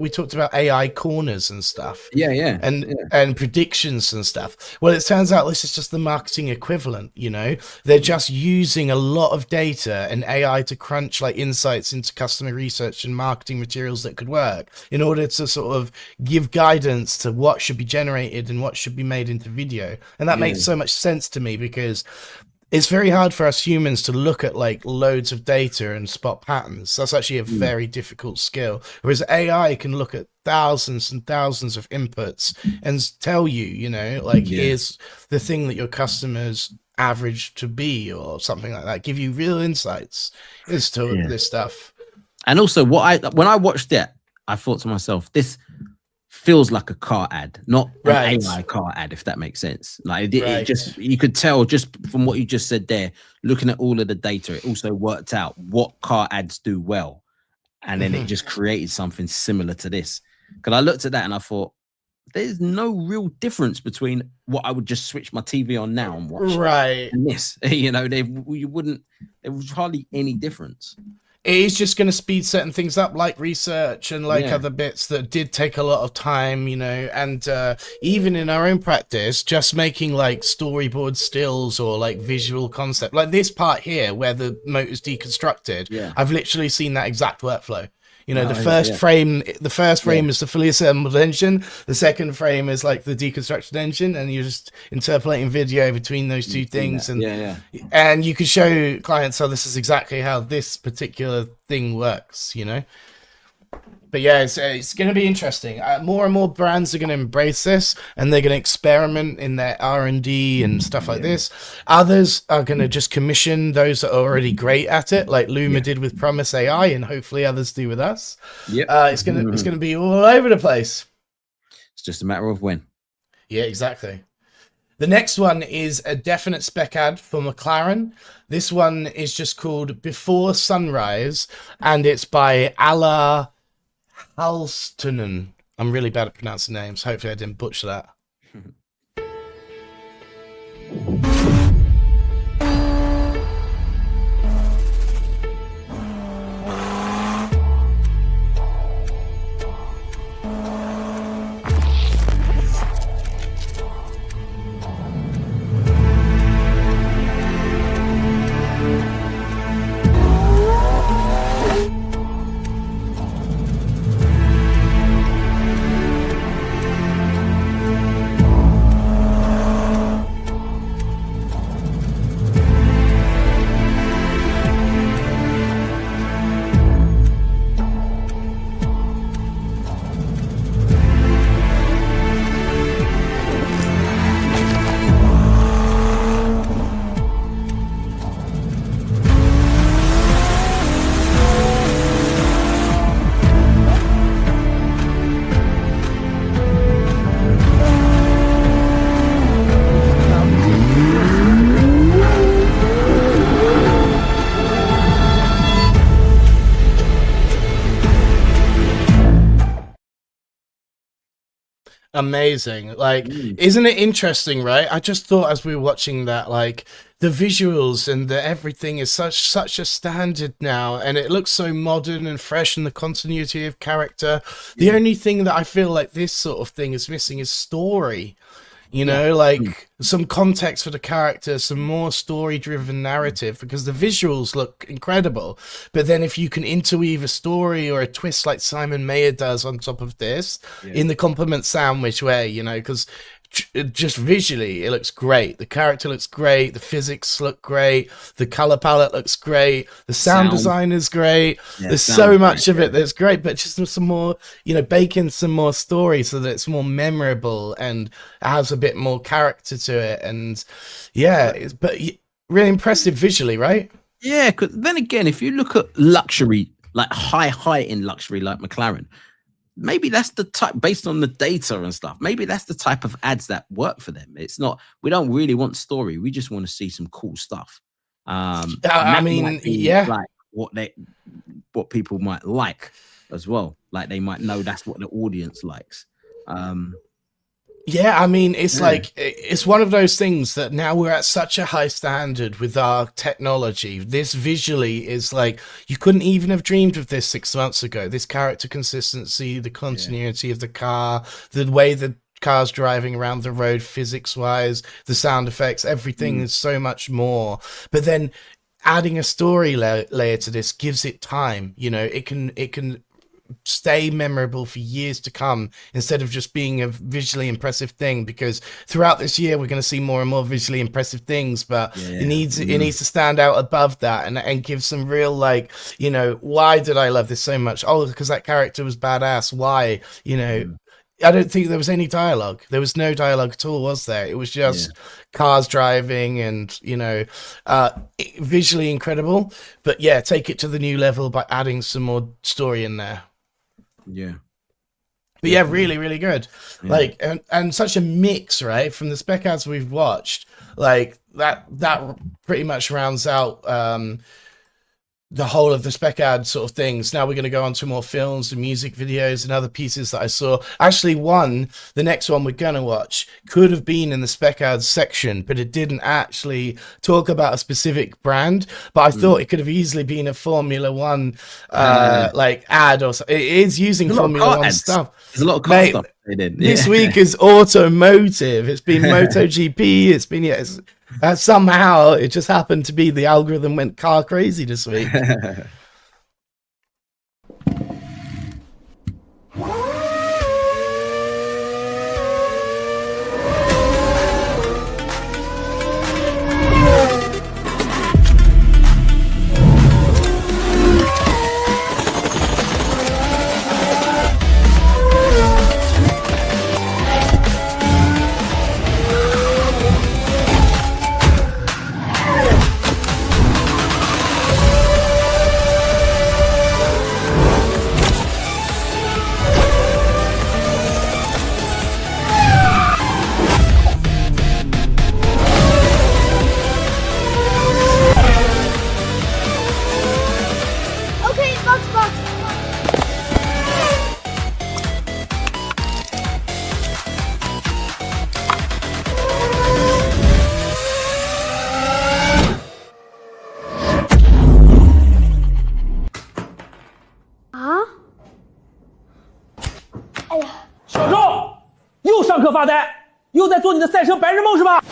talked about AI corners and stuff? Yeah. And predictions and stuff. Well, it turns out this is just the marketing equivalent, you know? They're just using a lot of data and AI to crunch like insights into customer research and marketing materials that could work in order to sort of give guidance to what should be generated and what should be made into video. And that makes so much sense to me because it's very hard for us humans to look at like loads of data and spot patterns. That's actually a very difficult skill. Whereas AI can look at thousands and thousands of inputs and tell you, you know, like here's the thing that your customers average to be or something like that. Give you real insights as to this stuff. And also when I watched it, I thought to myself, this feels like a car ad, not an Right. AI car ad, if that makes sense. Like it just, you could tell just from what you just said there, looking at all of the data, it also worked out what car ads do well. And then it just created something similar to this. Because I looked at that and I thought, there's no real difference between what I would just switch my TV on now and watch. Right. And this, you know, there was hardly any difference. It is just going to speed certain things up, like research and like other bits that did take a lot of time, you know, and even in our own practice, just making like storyboard stills or like visual concept, like this part here where the motor's deconstructed. I've literally seen that exact workflow. You know, the first frame is the fully assembled engine. The second frame is like the deconstructed engine, and you're just interpolating video between those two things. And and you can show clients, oh, this is exactly how this particular thing works, you know. But yeah, it's going to be interesting. More and more brands are going to embrace this, and they're going to experiment in their R&D and stuff like this. Others are going to just commission those that are already great at it, like Luma did with Promise AI, and hopefully others do with us. It's gonna be all over the place. It's just a matter of when. Yeah, exactly. The next one is a definite spec ad for McLaren. This one is just called Before Sunrise, and it's by Alla Halstonen. I'm really bad at pronouncing names. Hopefully I didn't butcher that. Amazing. Like, isn't it interesting, right? I just thought as we were watching that, like, the visuals and the everything is such a standard now, and it looks so modern and fresh, and the continuity of character. The only thing that I feel like this sort of thing is missing is story. You know, like some context for the character, some more story-driven narrative, because the visuals look incredible. But then if you can interweave a story or a twist like Simon Mayer does on top of this in the compliment sandwich way, you know, because just visually it looks great. The character looks great. The physics look great. The color palette looks great. The sound design is great. There's so much of it that's great, but just some more, you know, bake in some more story so that it's more memorable and has a bit more character to it. And yeah, but really impressive visually, right? Yeah, because then again, if you look at luxury, like high in luxury, like McLaren, maybe that's the type, based on the data and stuff, maybe that's the type of ads that work for them. It's not, we don't really want story. We just want to see some cool stuff. I mean, like what people might like as well. Like they might know that's what the audience likes. Yeah, I mean, it's like, it's one of those things that now we're at such a high standard with our technology. This visually is like, you couldn't even have dreamed of this 6 months ago. This character consistency, the continuity of the car, the way the car's driving around the road, physics-wise, the sound effects, everything is so much more. But then adding a story layer to this gives it time. You know, it can stay memorable for years to come instead of just being a visually impressive thing, because throughout this year we're going to see more and more visually impressive things, but it needs to stand out above that and give some real, like, you know, why did I love this so much? Oh, because that character was badass. Why? You know, I don't think there was any dialogue. There was no dialogue at all, was there? It was just cars driving and, you know, visually incredible. But yeah, take it to the new level by adding some more story in there. Yeah. But yeah, really, really good. Like, and such a mix, right? From the spec ads we've watched, like that pretty much rounds out the whole of the spec ad sort of things. Now we're going to go on to more films and music videos and other pieces that I saw. Actually, the next one we're going to watch could have been in the spec ads section, but it didn't actually talk about a specific brand. But I thought it could have easily been a Formula One like ad or something. It is using Formula One stuff. There's a lot of car stuff they did. This week is automotive. It's been MotoGP. It's been somehow it just happened to be the algorithm went car crazy this week. Box. 小周，又上课发呆，又在做你的赛车白日梦是吧？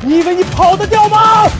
你以为你跑得掉吗？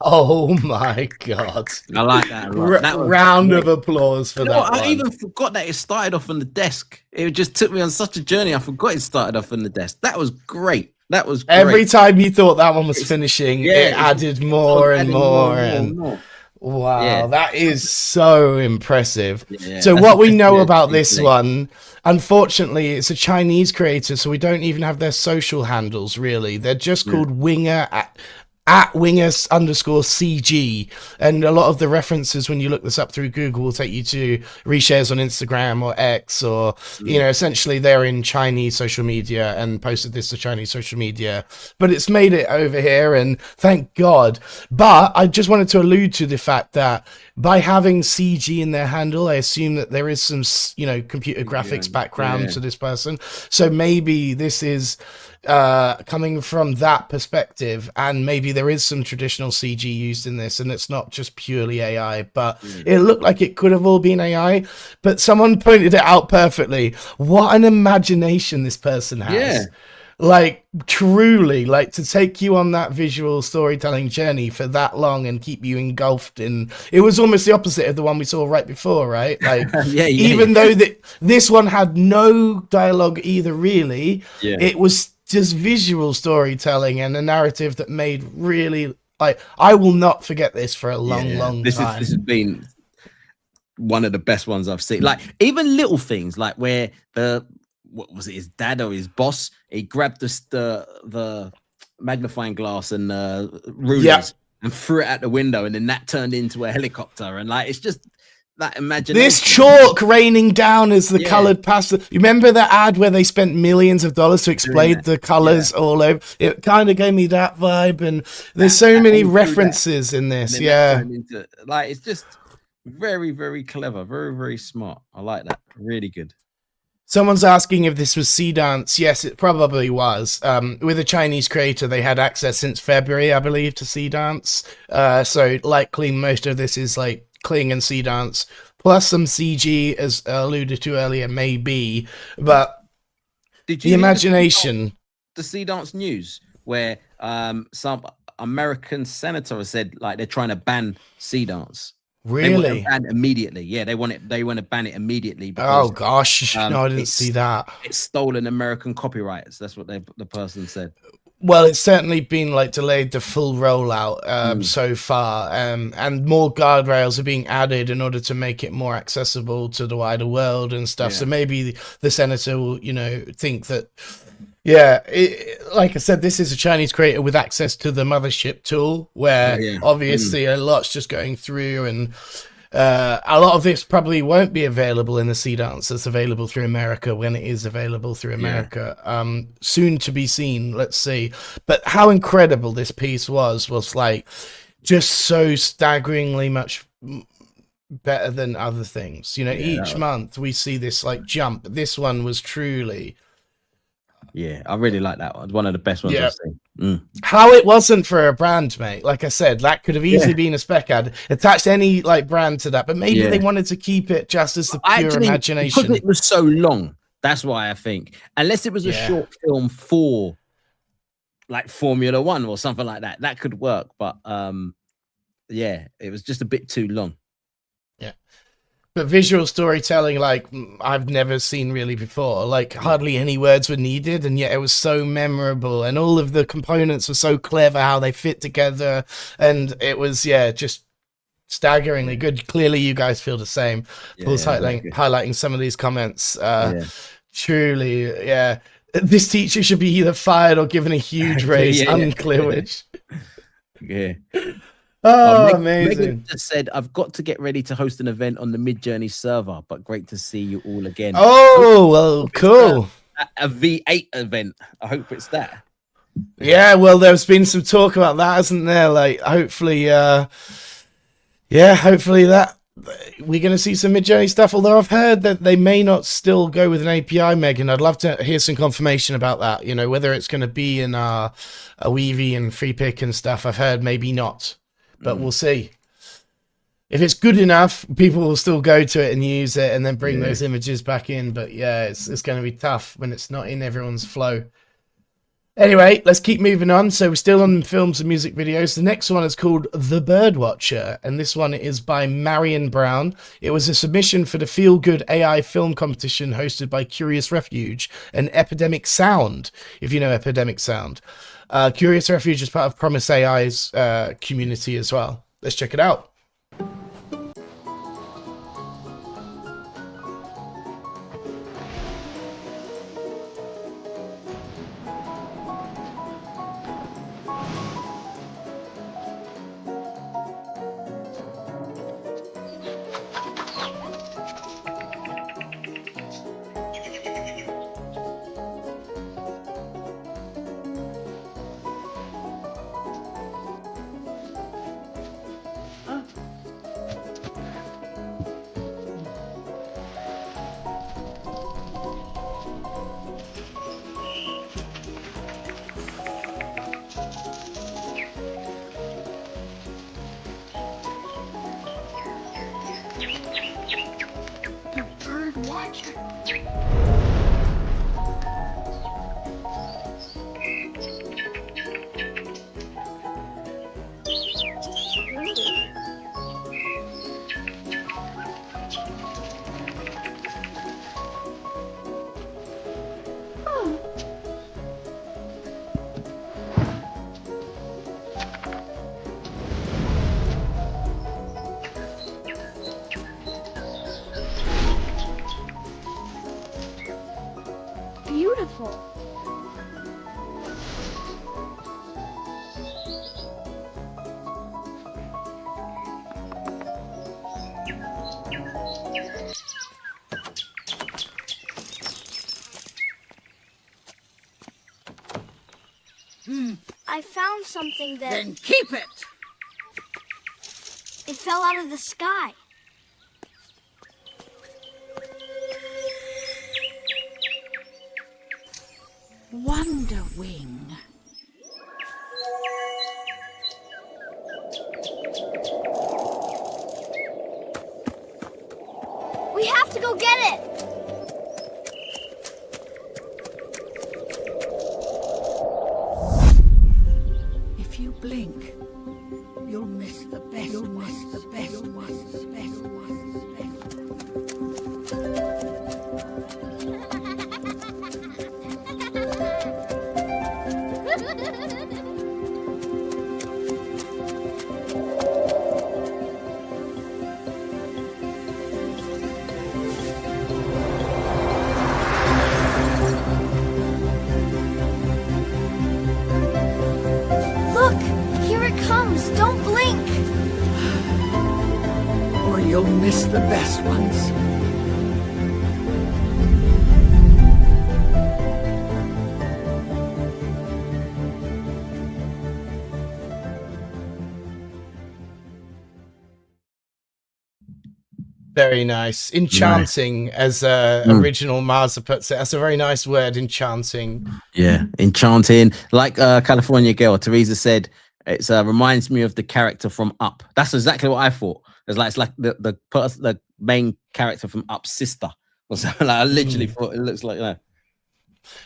Oh my god! I like that. Round of applause for that. I even forgot that it started off on the desk. It just took me on such a journey. I forgot it started off on the desk. That was great. That was great. Every time you thought that one was finishing, it added more and more. Wow, that is so impressive. So what we know about this one, unfortunately, it's a Chinese creator, so we don't even have their social handles really. They're just called Winger at @wingus_CG, and a lot of the references when you look this up through Google will take you to reshares on Instagram or X, or essentially they're in Chinese social media and posted this to Chinese social media, but it's made it over here, and thank God. But I just wanted to allude to the fact that by having CG in their handle, I assume that there is some computer graphics background to this person, so maybe this is coming from that perspective, and maybe there is some traditional CG used in this, and it's not just purely AI, but it looked like it could have all been AI. But someone pointed it out perfectly. What an imagination this person has. Like, truly, like, to take you on that visual storytelling journey for that long and keep you engulfed in, it was almost the opposite of the one we saw right before, right? Like, even though this one had no dialogue either, really, it was just visual storytelling and a narrative that made really, like, I will not forget this for a long time. This has been one of the best ones I've seen. Like, even little things like where what was it, his dad or his boss, he grabbed the magnifying glass and rulers and threw it out the window, and then that turned into a helicopter, and like, it's just that imagination. This chalk raining down as the colored pasta. You remember that ad where they spent millions of dollars to explain the colors all over? It kind of gave me that vibe, and there's so many references in this. Like, it's just very, very clever, very, very smart. I like that. Really good. Someone's asking if this was Seedance. Yes, it probably was. With a Chinese creator, they had access since February, I believe, to Seedance. So likely most of this is like Kling and Seedance, plus some CG, as alluded to earlier, maybe. But the imagination. The Seedance news, where some American senator has said like they're trying to ban Seedance. Really? Ban immediately. Yeah, they want to ban it immediately. Because, oh gosh, no, I didn't see that. It's stolen American copyrights. That's what the person said. Well, it's certainly been like delayed the full rollout so far, and more guardrails are being added in order to make it more accessible to the wider world and stuff. So maybe the senator will, think that. Yeah, like I said, this is a Chinese creator with access to the mothership tool, where obviously a lot's just going through, and a lot of this probably won't be available in the Seedance that's available through America when it is available through America. Soon to be seen, let's see. But how incredible this piece was like just so staggeringly much better than other things. Each month we see this like jump. This one was truly... Yeah, I really like that one. One of the best ones I've seen. How it wasn't for a brand, mate. Like I said, that could have easily been a spec ad. Attached any like brand to that, but maybe they wanted to keep it just as the pure imagination. Because it was so long. That's why I think. Unless it was a short film for like Formula One or something like that, that could work. But it was just a bit too long. But visual storytelling, like, I've never seen really before. Like, hardly any words were needed, and yet it was so memorable. And all of the components were so clever how they fit together. And it was, just staggeringly good. Clearly, you guys feel the same. Paul's highlighting some of these comments. Truly, this teacher should be either fired or given a huge raise. Unclear which. Oh, amazing. Megan just said, I've got to get ready to host an event on the Midjourney server, but great to see you all again. Oh, well, cool. A V8 event. I hope it's that. Yeah, well, there's been some talk about that, hasn't there? Like, hopefully, hopefully that we're going to see some Midjourney stuff, although I've heard that they may not still go with an API, Megan. I'd love to hear some confirmation about that, whether it's going to be in a Weavy and Freepik and stuff. I've heard maybe not. But we'll see. If it's good enough, people will still go to it and use it and then bring those images back in. But it's going to be tough when it's not in everyone's flow. Anyway, let's keep moving on. So we're still on films and music videos. The next one is called The Birdwatcher, and this one is by Marion Brown. It was a submission for the Feel Good AI film competition hosted by Curious Refuge and Epidemic Sound, if you know Epidemic Sound. Curious Refuge is part of Promise AI's community as well. Let's check it out. Beautiful. I found something that... Then keep it! It fell out of the sky. Wonder Wing. We have to go get it! If you blink, you'll miss the best one. You'll miss the best one. The best one. The best one. Look! Here it comes! Don't blink! Or you'll miss the best ones. Very nice. Enchanting, as original Marza puts it. That's a very nice word, enchanting. Yeah, enchanting. Like California Girl, Teresa said, it reminds me of the character from Up. That's exactly what I thought. It's like the main character from Up's sister. Or something. Like, I literally thought it looks like that.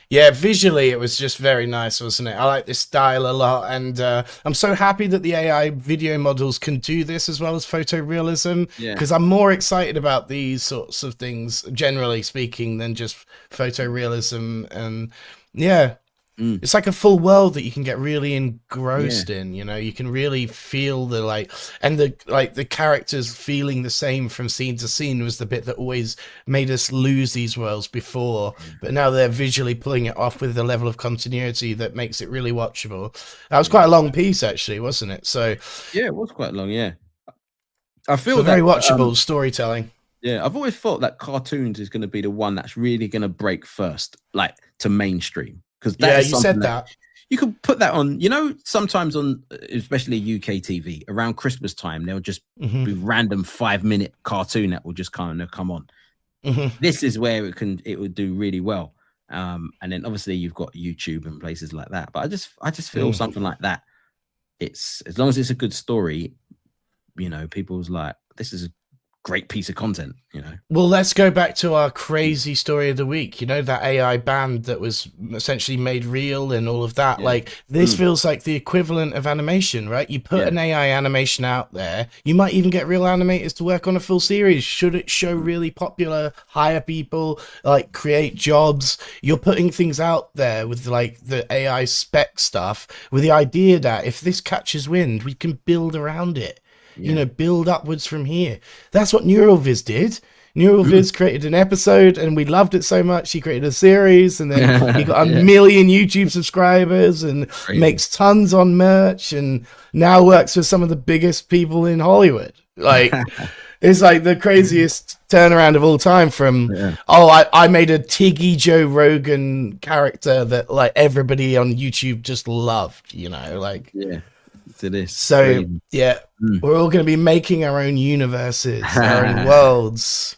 Yeah, visually it was just very nice, wasn't it? I like this style a lot, and I'm so happy that the AI video models can do this as well as photorealism, because I'm more excited about these sorts of things, generally speaking, than just photorealism. And yeah, it's like a full world that you can get really engrossed in, you know. You can really feel the the characters feeling the same from scene to scene was the bit that always made us lose these worlds before, but now they're visually pulling it off with a level of continuity that makes it really watchable. That was quite a long piece, actually, wasn't it? So yeah, it was quite long. Yeah, I feel very watchable storytelling. Yeah, I've always thought that cartoons is going to be the one that's really going to break first, like to mainstream. Because you said that you could put that on, you know, sometimes on, especially UK TV around Christmas time, there'll just be random 5-minute cartoon that will just kind of come on. This is where it would do really well. And then obviously you've got YouTube and places like that. But I just feel something like that. It's as long as it's a good story, you know, people's like, this is a great piece of content, you know. Well, let's go back to our crazy story of the week, you know, that AI band that was essentially made real and all of that. Like this feels like the equivalent of animation, right? You put an AI animation out there, you might even get real animators to work on a full series. Should it show really popular, hire people, like create jobs? You're putting things out there with like the AI spec stuff with the idea that if this catches wind, we can build around it. You know, build upwards from here. That's what NeuralViz did. NeuralViz created an episode and we loved it so much. He created a series and then he got a million YouTube subscribers and makes tons on merch and now works with some of the biggest people in Hollywood. Like, it's like the craziest turnaround of all time from, I made a Tiggy Joe Rogan character that like everybody on YouTube just loved, you know, like. Yeah. To this. So we're all going to be making our own universes, our own worlds.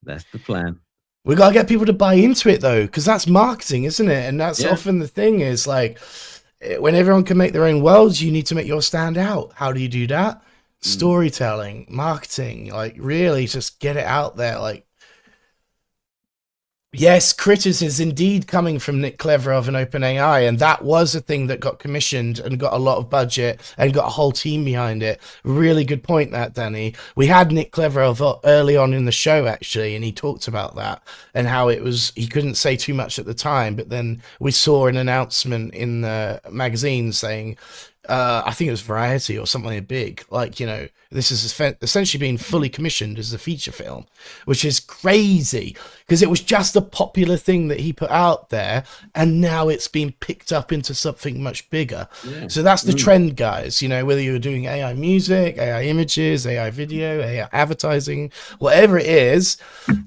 That's the plan. We got to get people to buy into it though, because that's marketing, isn't it? And that's often the thing is like when everyone can make their own worlds, you need to make yours stand out. How do you do that? Storytelling, marketing, like really just get it out there. Like Yes, Critters is indeed coming from Nick Clever of an OpenAI, and that was a thing that got commissioned and got a lot of budget and got a whole team behind it. Really good point, that, Danny. We had Nick Clever of early on in the show, actually, and he talked about that and how it was, he couldn't say too much at the time, but then we saw an announcement in the magazine saying, I think it was Variety or something big, like, you know, this is essentially being fully commissioned as a feature film, which is crazy because it was just a popular thing that he put out there, and now it's been picked up into something much bigger. Yeah. So that's the trend, guys. You know, whether you're doing AI music, AI images, AI video, AI advertising, whatever it is,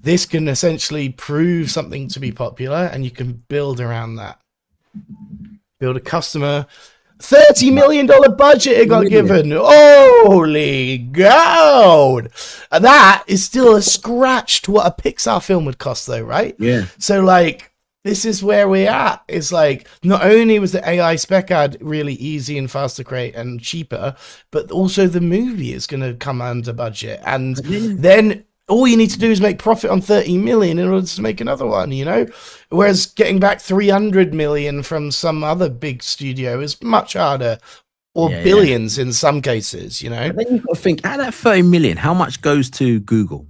this can essentially prove something to be popular, and you can build around that. Build a customer. $30 million budget it got given. Holy God. That is still a scratch to what a Pixar film would cost, though, right? Yeah. So, like, this is where we're at. It's like, not only was the AI Spec Ad really easy and fast to create and cheaper, but also the movie is going to come under budget. And then all you need to do is make profit on 30 million in order to make another one, you know? Whereas getting back 300 million from some other big studio is much harder, or billions in some cases, you know? But then you've got to think, out of that 30 million, how much goes to Google?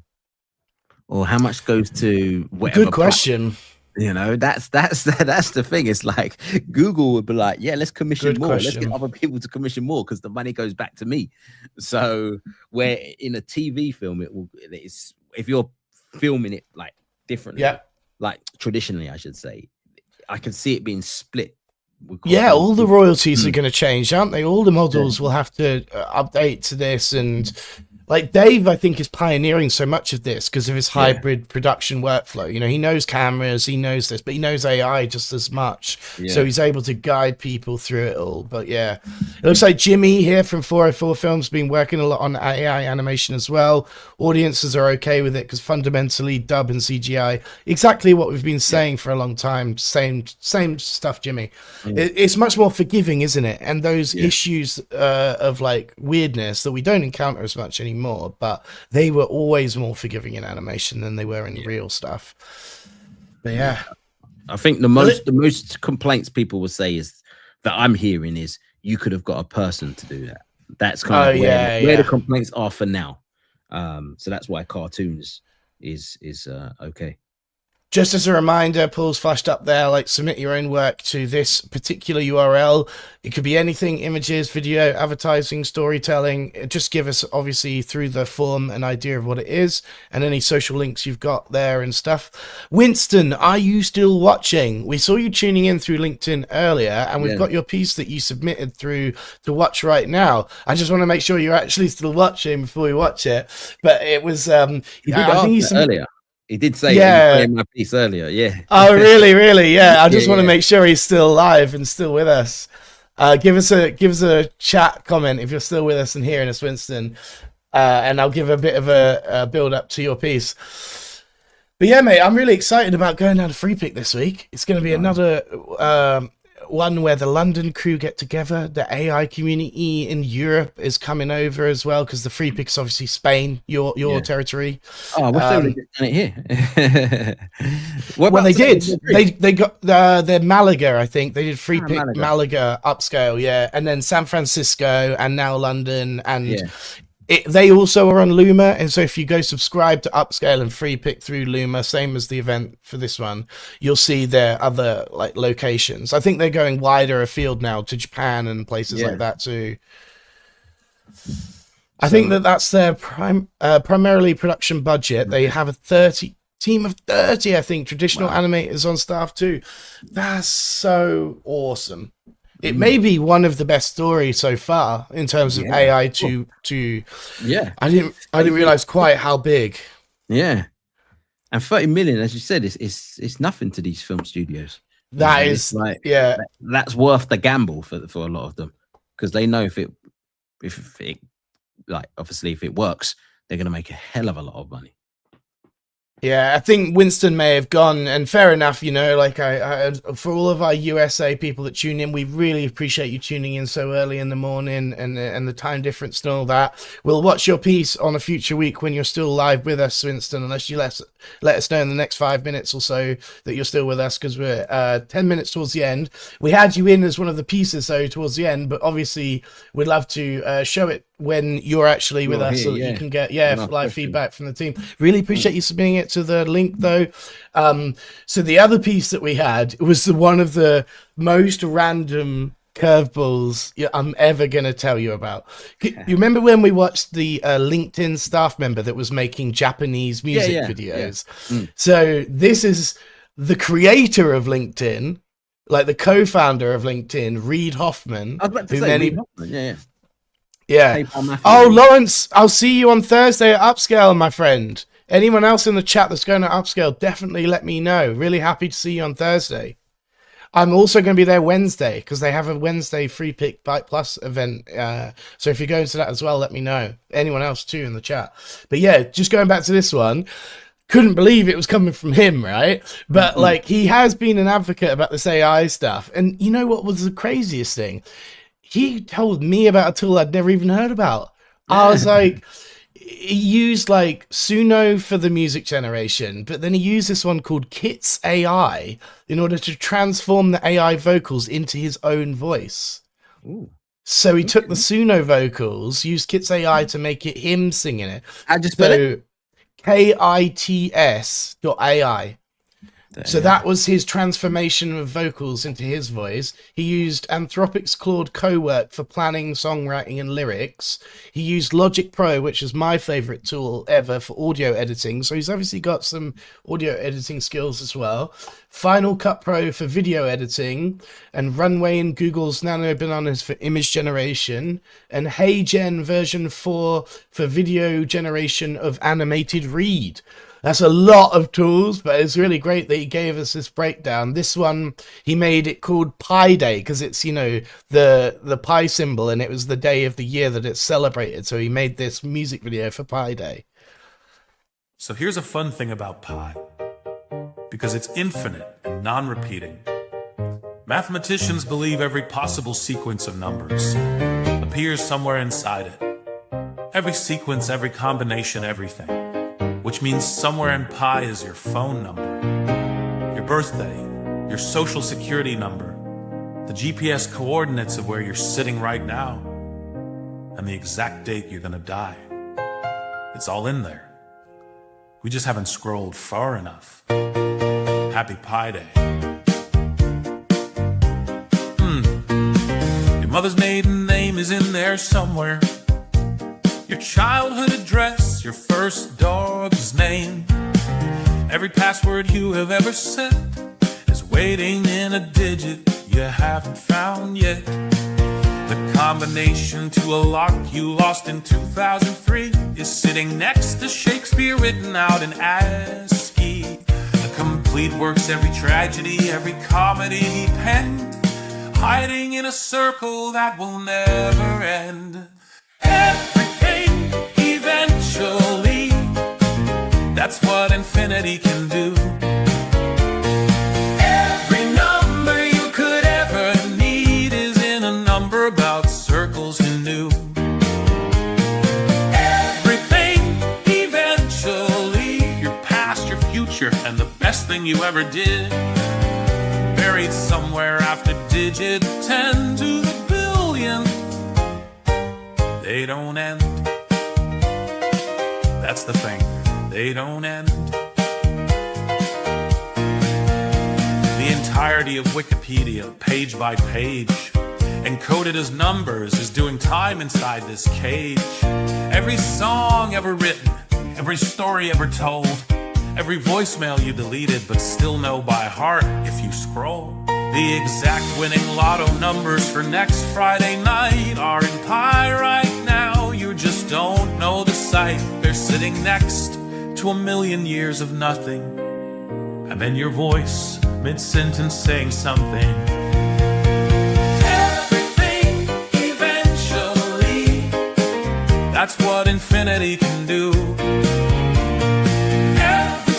Or how much goes to whatever? Good question. You know, that's the thing. It's like Google would be like, yeah, let's commission more. Let's get other people to commission more because the money goes back to me. So where in a TV film, it's if you're filming it like differently, like traditionally, I should say, I can see it being split. Yeah, all the royalties are going to change, aren't they? All the models will have to update to this, and like Dave, I think, is pioneering so much of this because of his hybrid production workflow. You know, he knows cameras, he knows this, but he knows AI just as much. So he's able to guide people through it all. But yeah, it looks like Jimmy here from 404 Films been working a lot on AI animation as well. Audiences are okay with it because fundamentally dub and CGI, exactly what we've been saying for a long time. Same stuff, Jimmy. It's much more forgiving, isn't it? And those issues of like weirdness that we don't encounter as much anymore. But they were always more forgiving in animation than they were in real stuff. But yeah, I think the most complaints people will say is that I'm hearing is you could have got a person to do that. That's kind of where the complaints are for now. So that's why cartoons is okay. Just as a reminder, Paul's flashed up there, like, submit your own work to this particular URL. It could be anything, images, video, advertising, storytelling. Just give us, obviously, through the form an idea of what it is and any social links you've got there and stuff. Winston, are you still watching? We saw you tuning in through LinkedIn earlier, and we've got your piece that you submitted through to watch right now. I just want to make sure you're actually still watching before we watch it. But it was, I think earlier. He did say he was playing my piece earlier, Oh, really? Yeah. I just want to make sure he's still live and still with us. Give us a chat comment if you're still with us and hearing us, Winston. And I'll give a bit of a build up to your piece. But yeah, mate, I'm really excited about going down to Freepik this week. It's going to be another one where the London crew get together. The AI community in Europe is coming over as well, because the Freepik is obviously Spain, your territory. Oh, I wish they would have done it here. Well, they did. They got their Malaga, I think. They did Freepik Malaga upscale, and then San Francisco, and now London, and they also are on Luma, and so if you go subscribe to Upscale and Freepik through Luma, same as the event for this one, you'll see their other like locations. I think they're going wider afield now to Japan and places like that too. I think that's their primarily production budget. They have a team of 30, I think, traditional animators on staff too. That's so awesome. It may be one of the best stories so far in terms of AI to I didn't realize quite how big. Yeah. And 30 million, as you said, is nothing to these film studios. That is like that's worth the gamble for a lot of them, because they know if it like obviously if it works, they're gonna make a hell of a lot of money. Yeah, I think Winston may have gone, and fair enough, you know, like I for all of our USA people that tune in, we really appreciate you tuning in so early in the morning and the time difference and all that. We'll watch your piece on a future week when you're still live with us, Winston, unless you let us know in the next 5 minutes or so that you're still with us, because we're 10 minutes towards the end. We had you in as one of the pieces, though, towards the end, but obviously we'd love to show it when you're actually with us, so that you can get live feedback from the team. Really appreciate you submitting it to the link, though. So the other piece that we had was one of the most random curveballs I'm ever going to tell you about. You remember when we watched the LinkedIn staff member that was making Japanese music videos? So this is the creator of LinkedIn, like the co-founder of LinkedIn, Reid Hoffman. I was about to say, Reid Hoffman, yeah. Oh, Lawrence, I'll see you on Thursday at Upscale, my friend. Anyone else in the chat that's going to Upscale, definitely let me know. Really happy to see you on Thursday. I'm also going to be there Wednesday because they have a Wednesday Freepik Byte Plus event. So if you're going to that as well, let me know. Anyone else too in the chat. But yeah, just going back to this one. Couldn't believe it was coming from him, right? But like, he has been an advocate about this AI stuff. And you know what was the craziest thing? He told me about a tool I'd never even heard about. I was like, he used like Suno for the music generation, but then he used this one called Kits AI in order to transform the AI vocals into his own voice. Ooh. So he took the Suno vocals, used Kits AI to make it him singing it. I just spell it? KITS.ai. So that was his transformation of vocals into his voice. He used Anthropic's Claude Cowork for planning, songwriting, and lyrics. He used Logic Pro, which is my favorite tool ever for audio editing. So he's obviously got some audio editing skills as well. Final Cut Pro for video editing, and Runway in Google's Nano Bananas for image generation, and HeyGen version 4 for video generation of animated read. That's a lot of tools, but it's really great that he gave us this breakdown. This one, he made it called Pi Day because it's, you know, the pi symbol, and it was the day of the year that it's celebrated. So he made this music video for Pi Day. So here's a fun thing about pi. Because it's infinite and non-repeating. Mathematicians believe every possible sequence of numbers appears somewhere inside it. Every sequence, every combination, everything. Which means somewhere in pi is your phone number, your birthday, your social security number, the GPS coordinates of where you're sitting right now, and the exact date you're gonna die. It's all in there. We just haven't scrolled far enough. Happy Pi Day. Your mother's maiden name is in there somewhere. Your childhood address, your first dog's name. Every password you have ever sent is waiting in a digit you haven't found yet. The combination to a lock you lost in 2003 is sitting next to Shakespeare written out in ASCII. The complete works, every tragedy, every comedy he penned, hiding in a circle that will never end. Everything eventually, that's what infinity can do. Every number you could ever need is in a number about circles you knew. Everything eventually, your past, your future, and the best thing you ever did, buried somewhere after digit 10 to the billionth. They don't end. That's the thing. They don't end. The entirety of Wikipedia, page by page, encoded as numbers, is doing time inside this cage. Every song ever written, every story ever told, every voicemail you deleted but still know by heart if you scroll. The exact winning lotto numbers for next Friday night are in pi right now. You just don't know the sight. They're sitting next to 1,000,000 years of nothing. And then your voice, mid-sentence, saying something. Everything eventually, that's what infinity can do. Every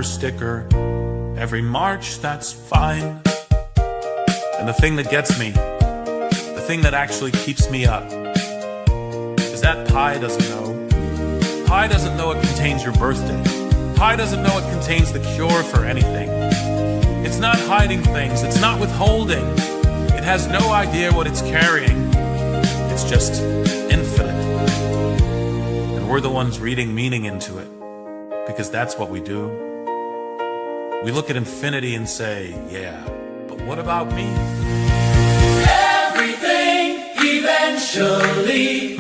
sticker. Every March, that's fine. And the thing that gets me, the thing that actually keeps me up, is that Pi doesn't know. Pi doesn't know it contains your birthday. Pi doesn't know it contains the cure for anything. It's not hiding things, it's not withholding. It has no idea what it's carrying. It's just infinite. And we're the ones reading meaning into it, because that's what we do. We look at infinity and say, yeah, but what about me? Everything eventually.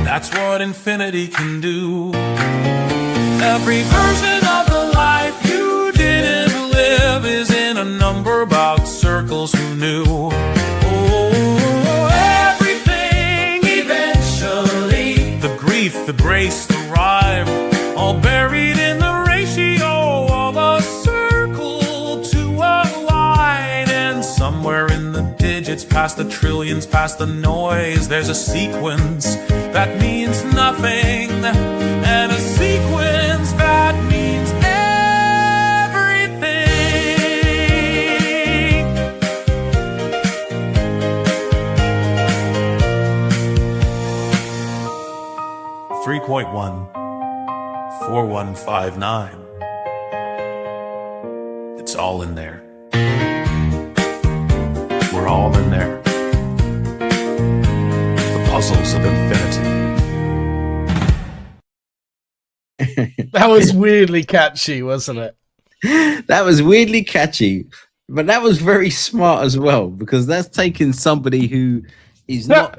That's what infinity can do. Every version of the life you didn't live is in a number box circles who knew. Oh, everything eventually. The grief, the grace, the rhyme, all buried in the ratio of a circle to a line. And somewhere in the digits, past the trillions, past the noise, there's a sequence that means nothing, and a sequence that means everything. 3.14159. It's all in there. We're all in there. The puzzles of infinity. That was weirdly catchy, wasn't it? That was weirdly catchy, but that was very smart as well, because that's taking somebody who is not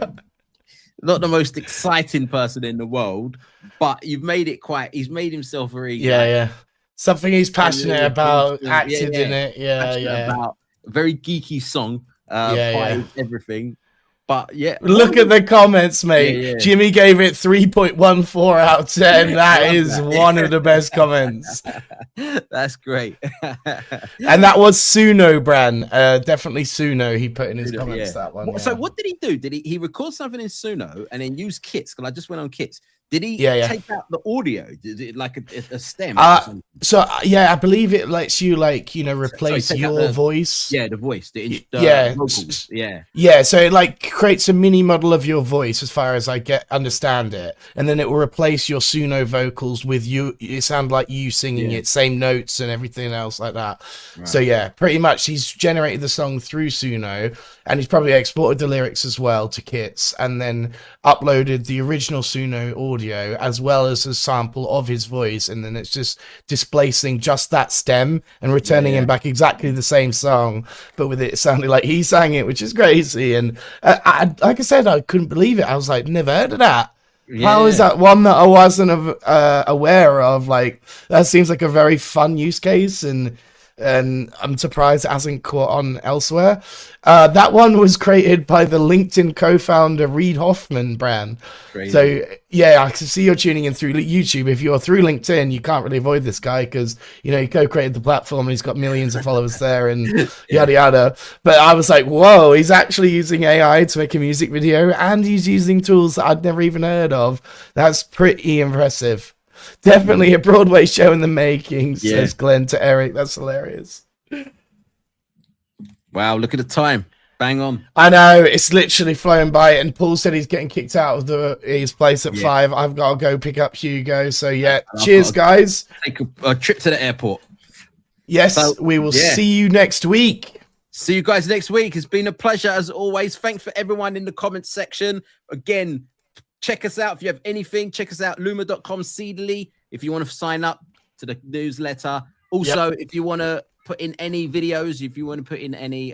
the most exciting person in the world, but you've made it quite. He's made himself very something he's passionate about, acted in it. About a very geeky song. Everything. But yeah, look at the comments, mate. Jimmy gave it 3.14 out of 10. That is one of the best comments. That's great. And that was Suno, Bran. Definitely Suno. He put in his comments that one. So what did he do? Did he record something in Suno and then use kits? Because I just went on kits. Did he take out the audio? Did it like a stem? So I believe it lets you replace your voice. Yeah, the voice. The vocals. So it creates a mini model of your voice, as far as I understand it, and then it will replace your Suno vocals with you. It sounds like you singing it, same notes and everything else like that. Right. So pretty much he's generated the song through Suno, and he's probably exported the lyrics as well to kits, and then uploaded the original Suno audio as well as a sample of his voice, and then it's just displacing just that stem and returning him back exactly the same song, but with it sounding like he sang it, which is crazy. And like I said, I couldn't believe it. I was like, never heard of that. How is that one that I wasn't aware of? Like, that seems like a very fun use case, and I'm surprised it hasn't caught on elsewhere. That one was created by the LinkedIn co-founder Reid Hoffman, Bran. Crazy. So I can see you're tuning in through YouTube. If you're through LinkedIn, you can't really avoid this guy, because he co-created the platform and he's got millions of followers there and yada yada. But I was like, whoa, he's actually using AI to make a music video, and he's using tools that I'd never even heard of. That's pretty impressive. Definitely a Broadway show in the making, says Glenn to Eric. That's hilarious. Wow, look at the time. Bang on. I know, it's literally flown by. And Paul said he's getting kicked out of his place at 5. I've got to go pick up Hugo. So cheers, guys. Take a trip to the airport. Yes, we will see you next week. See you guys next week. It's been a pleasure as always. Thanks for everyone in the comments section. Again, check us out. If you have anything, check us out, luma.com seedly, if you want to sign up to the newsletter. Also, if you want to put in any videos, if you want to put in any,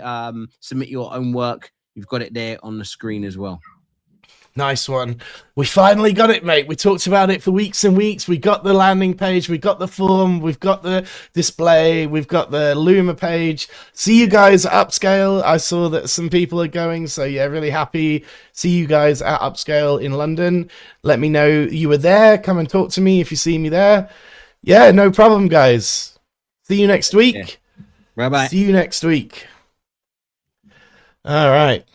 submit your own work, you've got it there on the screen as well. Nice one. We finally got it, mate. We talked about it for weeks and weeks. We got the landing page. We got the form. We've got the display. We've got the Luma page. See you guys at Upscale. I saw that some people are going. So really happy. See you guys at Upscale in London. Let me know you were there. Come and talk to me if you see me there. Yeah, no problem, guys. See you next week. Bye-bye. See you next week. All right.